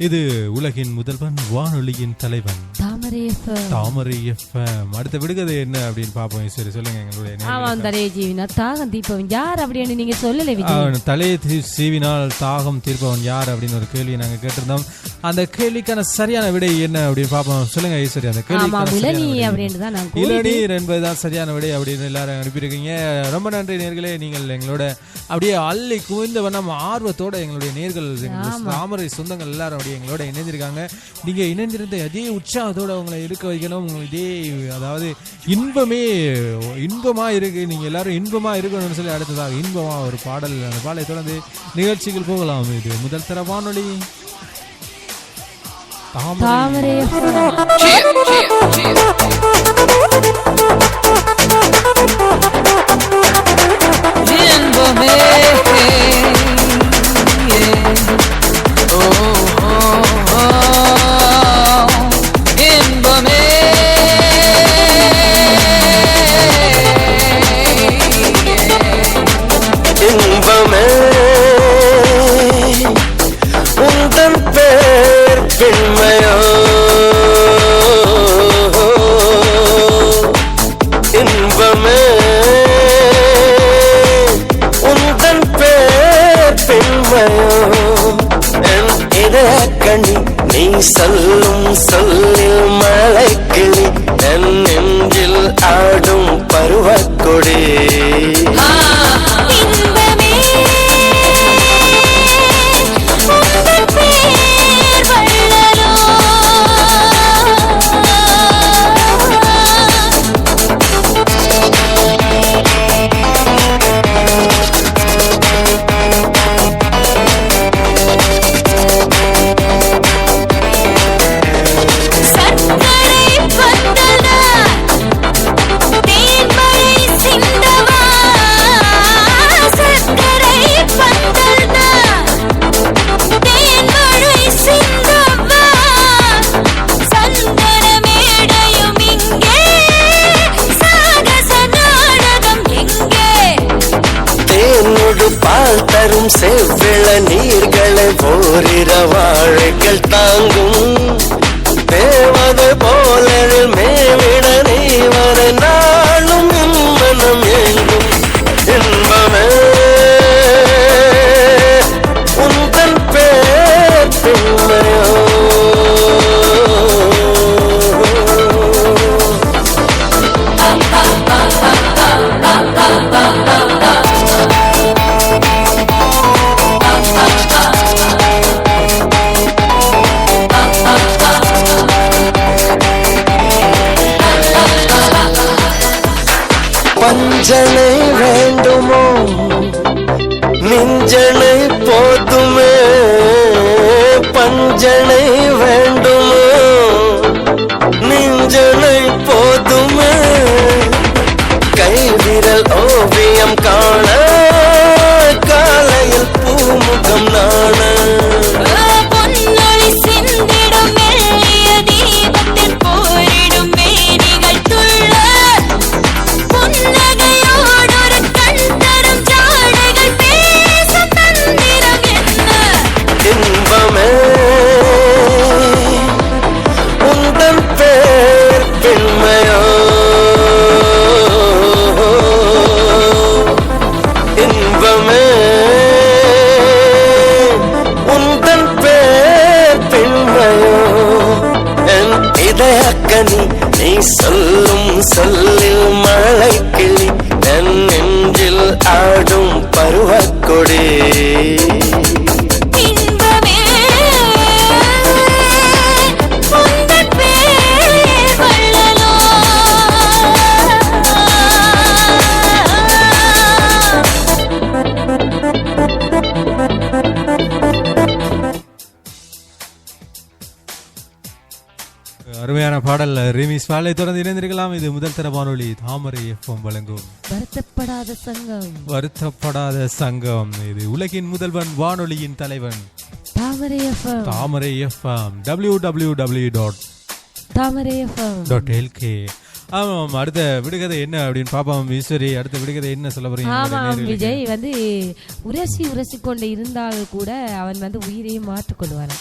இது உலகின் முதல்வன் வானொலியின் தலைவன் தாமரை FM. அடுத்த விடுகதை என்ன அப்படின்னு பாப்போம். சரி சொல்லுங்க. எங்களுடைய தலையை சீவினால் தாகம் தீர்ப்பவன் யார் அப்படின்னு நீங்க சொல்லல விஜய். தலையை சீவினால் தாகம் தீர்ப்பவன் யார் அப்படின்னு ஒரு கேள்வியை நாங்க கேட்டிருந்தோம். அந்த கேள்விக்கான சரியான விடை என்ன அப்படின்னு பாப்போம். சொல்லுங்க ஐஸ்வர்யா. அந்த கேள்வி இளநீர் என்பதுதான் சரியான விடை அப்படின்னு எல்லாரும் அனுப்பியிருக்கீங்க. ரொம்ப நன்றி நேர்களே. நீங்கள் எங்களோட அப்படியே அள்ளி குவிந்த வண்ணம் ஆர்வத்தோட எங்களுடைய நேர்கள் தாமரை சொந்தங்கள் எல்லாரும் எங்களோட இணைந்திருக்காங்க. நீங்க இணைந்திருந்த அதே உற்சாகத்தோட உங்களை இருக்க வைக்கணும். இதே அதாவது இன்பமா இருக்கு. நீங்க எல்லாரும் இன்பமா இருக்கணும்னு சொல்லி அடுத்ததாக இன்பமா ஒரு பாடல். அந்த பாடலை தொடர்ந்து நிகழ்ச்சிகள் போகலாம். இது முதல் தர வானொலி தாமரை. உந்தன் பேர் பெண்மையோ இன்பமே, உந்தன் பேர் பெண்மையோ என் இதய கண்ணி நீ சொல்லும் சொல்லில் மழைக்கிளி என் நெஞ்சில் ஆடும் பருவக்கொடி. தரும் செவ்விள நீர்களை ஓரிர வாழைகள் தாங்கும் தேவதை போல மேவிட நீ வர நாளும் மனம் எங்கும் இன்பமே உந்தன் பேர் பெண்மையோ. பஞ்சனை வேண்டுமோ நெஞ்சனை போதுமே, பஞ்சனை வேண்டுமோ நெஞ்சனை போதுமே, கைவிரல் ஓவியம் காண காலையில் பூமுகம் நாண இன்பமே பாடல் ரிமிஸ் பாடலை தொடர்ந்து இணைந்திருக்கலாம். இது முதல் தர வானொலி தாமரை FM வழங்கும் வருத்தப்படாத சங்கம். இது உலகின் முதல்வன் வானொலியின் தலைவன் தாமரை FM www.tamarayfm.lk. ஆமாம், அடுத்த விடுகதை என்ன அப்படின்னு பாப்பாம். ஈஸ்வரி, அடுத்த விடுகதை என்ன சொல்ல போறீங்க? ஆமாம் விஜய், உரசி கொண்டு இருந்தால் கூட அவன் உயிரையும் மாற்றிக்கொள்வான்.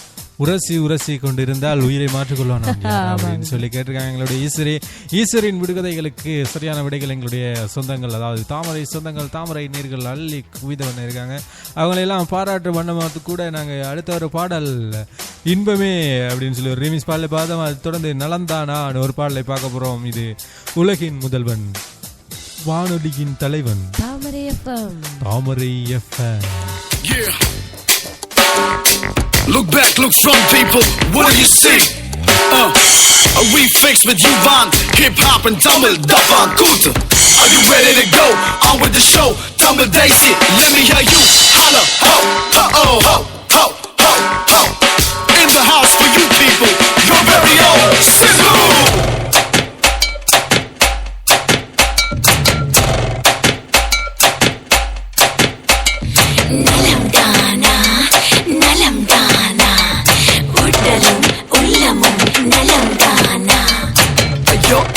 உரசி கொண்டிருந்தால் உயிரை மாற்றிக்கொள்வான் அப்படின்னு சொல்லி கேட்டிருக்காங்க எங்களுடைய ஈஸ்வரின் விடுகதைகளுக்கு சரியான விடைகள் எங்களுடைய சொந்தங்கள், அதாவது தாமரை சொந்தங்கள், தாமரை நீர்கள் அள்ளி குவிதவன் இருக்காங்க. அவங்களெல்லாம் பாராட்டு வண்ணமாத்து கூட நாங்கள் அடுத்த ஒரு பாடல் இன்பமே அப்படின்னு சொல்லி ஒரு ரிமிஸ் பாடலை பார்த்தோம். அது தொடர்ந்து நலந்தானான்னு ஒரு பாடலை பார்க்க போறோம். இது உலகின் முதல்வன் வானொலியின் தலைவன் தாமரை FM. Look back, look front, people, what do you see? A refix with you on hip-hop and Tamil, Davan Kuta. Are you ready to go? On with the show, Tamil Daisy, let me hear you holla, ho, ho, ho, ho, ho, ho. In the house for you people, your very own Sidhu.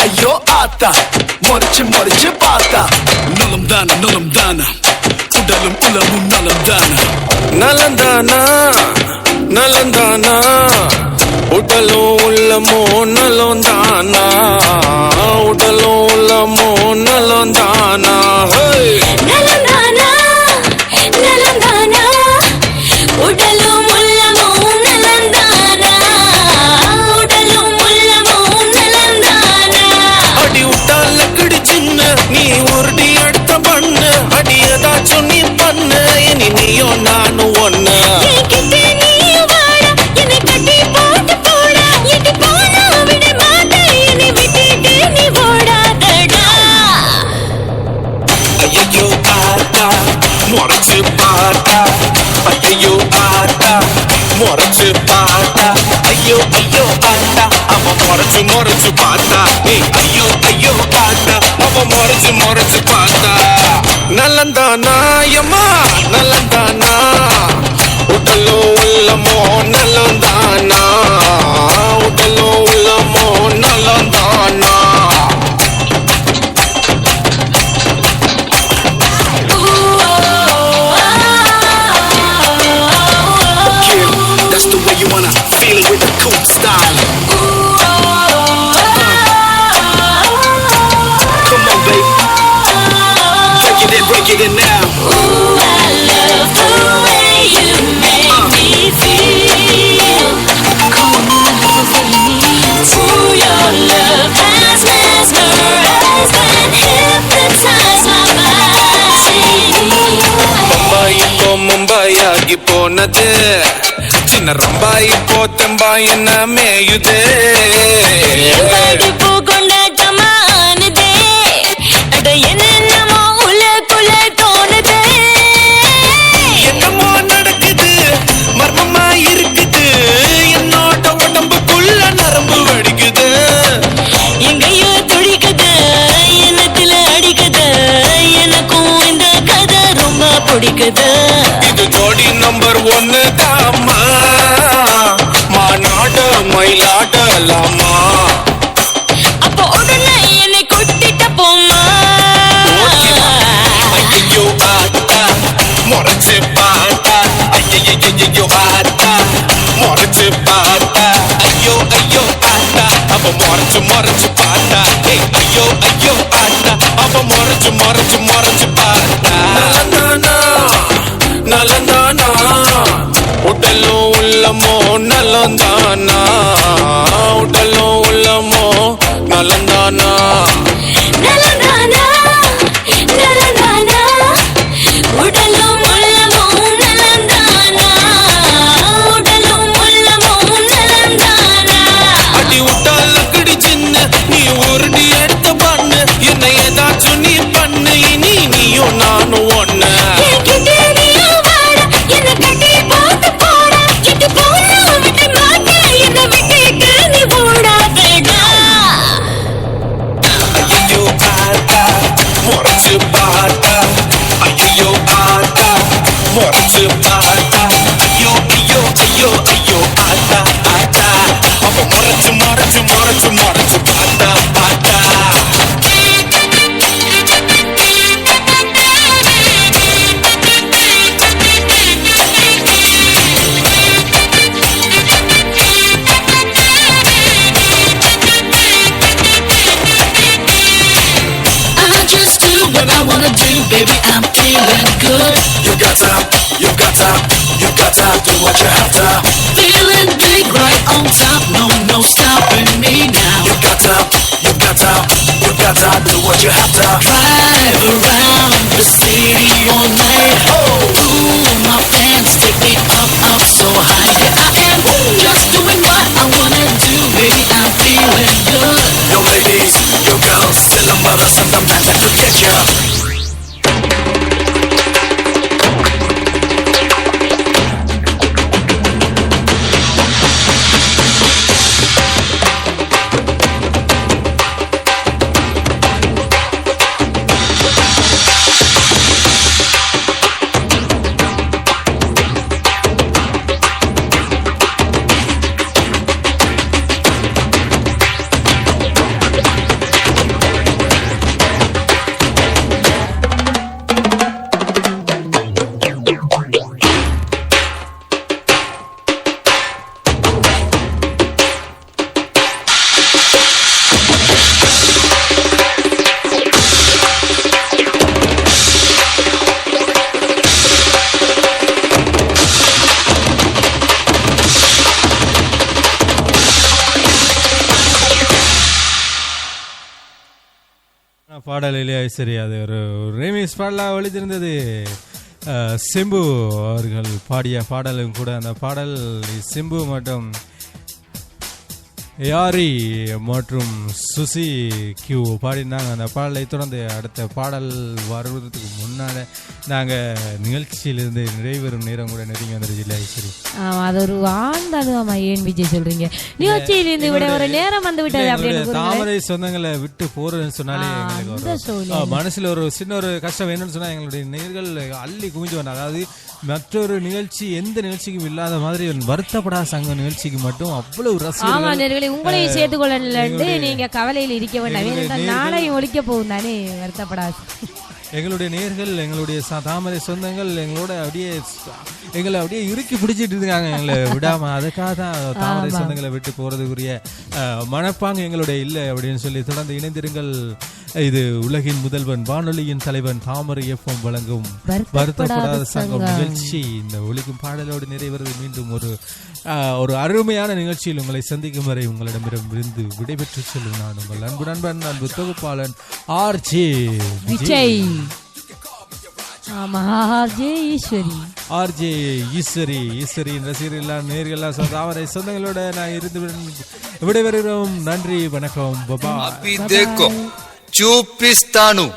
ஐயோ ஆத்தா முறைச்சு பார்த்தா நலம் தானா உடலும் உலமும் நலம் தானா உடலும் உள்ளமோ நலம் தானா உடலும் உள்ளமோ நலம் தானா உடலும் நீ உருடி அடுத்த பண்ணு அடி ஏதாச்சும் நீ பண்ணு இனி நீயும் நானும் ஒண்ணு ஐயோ ஆத்தா முறைச்சு பார்த்தா ஐயோ ஆத்தா முறைச்சு பார்த்தா ஐயோ ஆத்தா அவன் முறைச்சு பார்த்தா ஐயோ ஆத்தா அவன் முறைச்சு பார்த்தா நலந்தானா யம்மா நலந்தானா உடலோ உள்ளமோ நலந்தானா உடலோ உள்ளமோ நலந்தானா That's the way you wanna feel it with the cool style. Come on, baby. Break it in now. Ooh, I love the way you make me feel. Come on, ooh, your love has mesmerized and hypnotized my body. Mumbai ஆகி போனது சின்ன ரம்பாய் போ தெம்பாய் என்ன மேயுதே போ கொண்டாட்டமானதே அட என்னென்னமோ உலகுல தோணுதே என்னமோ நடக்குது மர்மமா இருக்குது என்னோட உடம்புக்குள்ள நரம்பு வடிக்குது எங்கேயோ துடிக்குது என்னத்துல அடிக்குது எனக்கும் இந்த கதை ரொம்ப பிடிக்குது இது ஜோடி நம்பர் 1 தாமா மாநாடு மயிலாடலாமா அப்போ உடனே என்னை கொட்டிட்ட போமா ஐயோ ஆத்தா முறைச்சு பார்த்தா ஐயோ ஆத்தா முறைச்சு பார்த்தா ஐயோ ஆத்தா அப்ப முறைச்சு பார்த்தா ஐயோ ஆத்தா அப்ப முறைச்சு பார்த்தா நலந்தானா உடலோ உள்ளமோ நலந்தானா உடலோ உள்ளமோ நலந்தானா உடலும் உள்ளமோ நலந்தானா உடலும் உள்ளமோ நலந்தானா அடி உட்டால கிடி சின்ன நீ உருடி எடுத்த பண்ணு என்னை ஏதாச்சும் நீ பண்ணு இனி நீயும் நானும் ஒண்ணு முறைச்சு பார்த்தா ஐயோ ஐயோ ஐயோ ஐயோ ஆத்தா ஆத்தா அவ முறைச்சு முறைச்சு முறைச்சு முறைச்சு பார்த்தா பார்த்தா Baby, I'm feeling good. You gotta do what you have to. Feeling big right on top. No stopping me now. You gotta do what you have to. Drive around the city all night. Ooh, my fans take me up so high. Yeah, I am just doing what I wanna do. Baby, I'm feeling good. Yo ladies, yo girls, tell them mothers and the man that could get you. பாடலிலே சரி, அது ஒரு remix பாடலாக ஒழித்திருந்தது. சிம்பு அவர்கள் பாடிய பாடலும் கூட. அந்த பாடல் சிம்பு மற்றும் யாரி மற்றும் சுசி கியூ பாடினாங்க. அந்த பாடலை தொடர்ந்து அடுத்த பாடல் வருவதற்கு முன்னால் நாங்கள் நிகழ்ச்சியிலிருந்து நிறைவேறும் நேரம் கூட நெருங்கி வந்துருச்சு இல்லை சரி. அது ஒரு ஆழ்ந்த அனுபவமா ஏன் விஜய் சொல்றீங்க? நிகழ்ச்சியிலிருந்து விட ஒரு நேரம் வந்து விட்டது அப்படின்னு தாமரை சொந்தங்களை விட்டு போறதுன்னு சொன்னாலே எங்களுக்கு மனசுல ஒரு சின்ன ஒரு கஷ்டம் என்னன்னு சொன்னா எங்களுடைய நேர்கள் அள்ளி குமிஞ்சு வந்தாங்க. அதாவது மற்றொரு நிகழ்ச்சி எந்த நிகழ்ச்சிக்கும் இல்லாத மாதிரி வருத்தப்படாத சங்க நிகழ்ச்சிக்கு மட்டும் அவ்வளவு ரசிகர்கள் உங்களையும் சேர்த்துக்கொள்ள நீங்க கவலையில் இருக்க வேண்டாம். நாளையும் ஒழிக்க போகும் தானே, வருத்தப்படாது. எங்களுடைய நேர்கள், எங்களுடைய தாமரை சொந்தங்கள் எங்களோட எங்களை அப்படியே இறுக்கி பிடிச்சிட்டு இருக்காங்க, எங்களை விடாம. அதுக்காக தான் தாமரை சொந்தங்களை விட்டு போறதுக்குரிய மனப்பாங்க எங்களுடைய இல்லை அப்படின்னு சொல்லி தொடர்ந்து இணைந்திருங்கள். இது உலகின் முதல்வன், வானொலியின் தலைவன், தாமரை எஃப்எம் வழங்கும் வருத்தப்படாத சங்கம் நிகழ்ச்சி. இந்த ஒலிக்கும் பாடலோடு நிறைவேறது மீண்டும் ஒரு அருமையான நிகழ்ச்சியில் உங்களை சந்திக்கும் வரை உங்களிடமிருந்து விடைபெற்று செல்லும் நான் உங்கள் அன்பு நண்பன், அன்பு தொகுப்பாளன் ஆர்ஜே விஜய். ஆர்ஜே ஈஸ்வரி ரசிகர்கள் நேர்கள்லாம் தாமரை சொந்தங்களோட நான் இருந்து விடைபெறுகிறோம். நன்றி, வணக்கம், பாபா. చూపిస్తాను.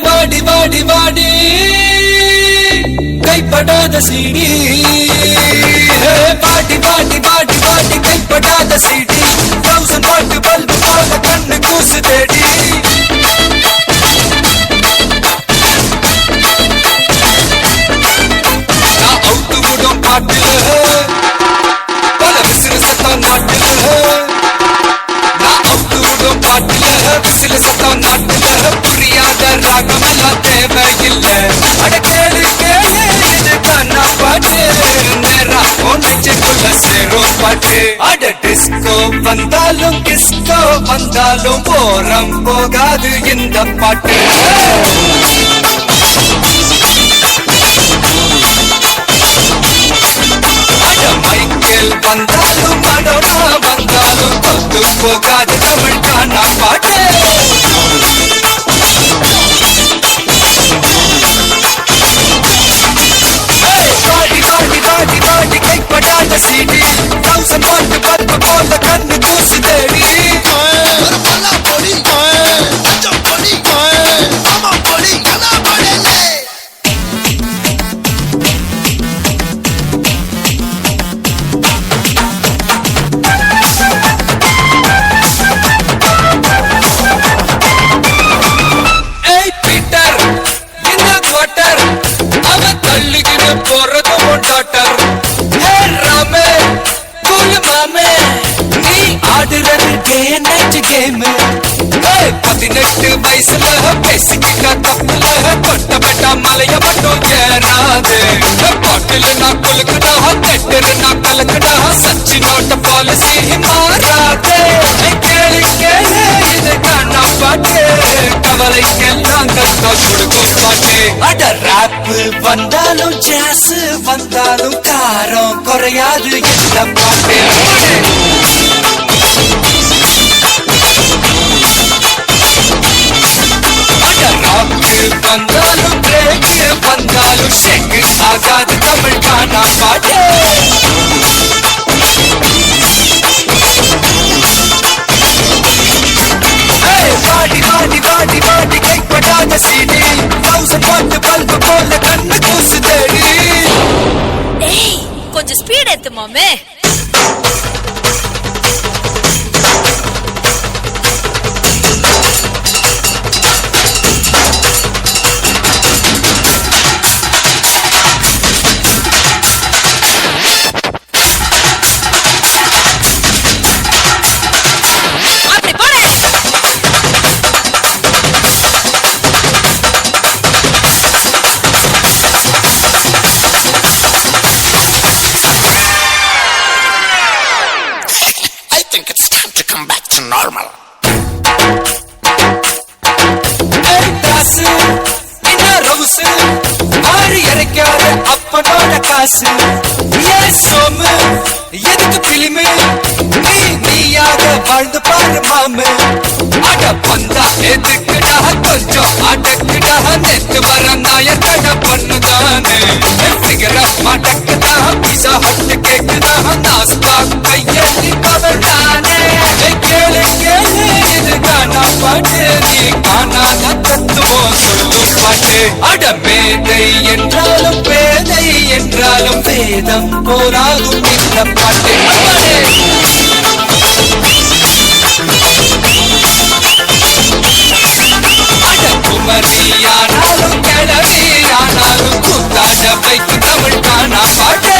வாடி வாடி வாடி கைப்படாத CD, body body body body கைப்படாத CD, 1000 what bulb போல கண்ணு கூசு தேடி. நான் அவுத்து விடும் பாட்டுல பல விசிறு சத்தம் நாட்டுல, நான் அவுத்து விடும் பாட்டுல விசிறு சத்தம் நாட்டுல, புரியாத ராகம் எல்லாம் தேவையில்லை. அட கேளு கேளு இது கண்ணா பாட்டு, நேரா நெஞ்சுக்குள்ள சேரும் பாட்டு. அட டிஸ்கோ வந்தாலும் கிஸ்கோ வந்தாலும் போரம் போகாது இந்த பாட்டு. அட மைக்கேல் வந்தாலும் மடோனா வந்தாலும் தொத்து போகாது தமிழ் காணா பாட்டு. பாடி பாடி பாடி பாடி கைப்படாத சீடி, 1000 வாட் பல்பு போல கண்ணு கூசு தேடி. 18 வயசுல பேசிக்கிட்ட தப்புல தொட்டப்பட்ட மலைய மட்டும் ஏறாது பாட்டில் நான் குலுக்குடா தெட்டரு நான் கலக்குடா சச்சினோட பாலிசி மாறாது கேளு கேளு இது காணா பாட்டு கவலைக்கெல்லாம் கத்தம் கொடுக்கும் பாட்டு அட ராப்பு வந்தாலும் ஜாஸ் வந்தாலும் காரம் குறையாது இந்த பாட்டு வந்தாலும் பிரேக் வந்தாலும் ஷேக் ஆகாது தமிழ் காணா பாட்டு பாடி பாடி பாடி பாடி கைப்படாத சீடி 1000 வாட் பல்பு போல கண்ணு கூசு தேடி கொஞ்சம் ஸ்பீட் ஏத்து மாமே normal. அப்பனோட காசு ஏன் சோமு எதுக்கு பிலிமு நீ நீயாக வாழ்ந்து பாரு மாமு அட பந்தா எதுக்குடா கொஞ்சம் அடக்குடா நேத்து வர நாயர் கட பண்ணுதானே ஃபிகர் அப் மாட்டக்குதா பீஸா ஹட் கேக்குதா நாஸ்தா கையெழுதி பவர்தானே கேளு கேளு இது காணா பாட்டு நீ காணாத தத்துவம் சொல்லும் பாட்டு அட மேதை என்றாலும் பேதை என்றாலும் வேதம் போராகும் இந்த பாட்டு குமரியானாலும் கிளவியானாலும் கூத்தாட பைக்கு தமிழ் காணா பாட்டு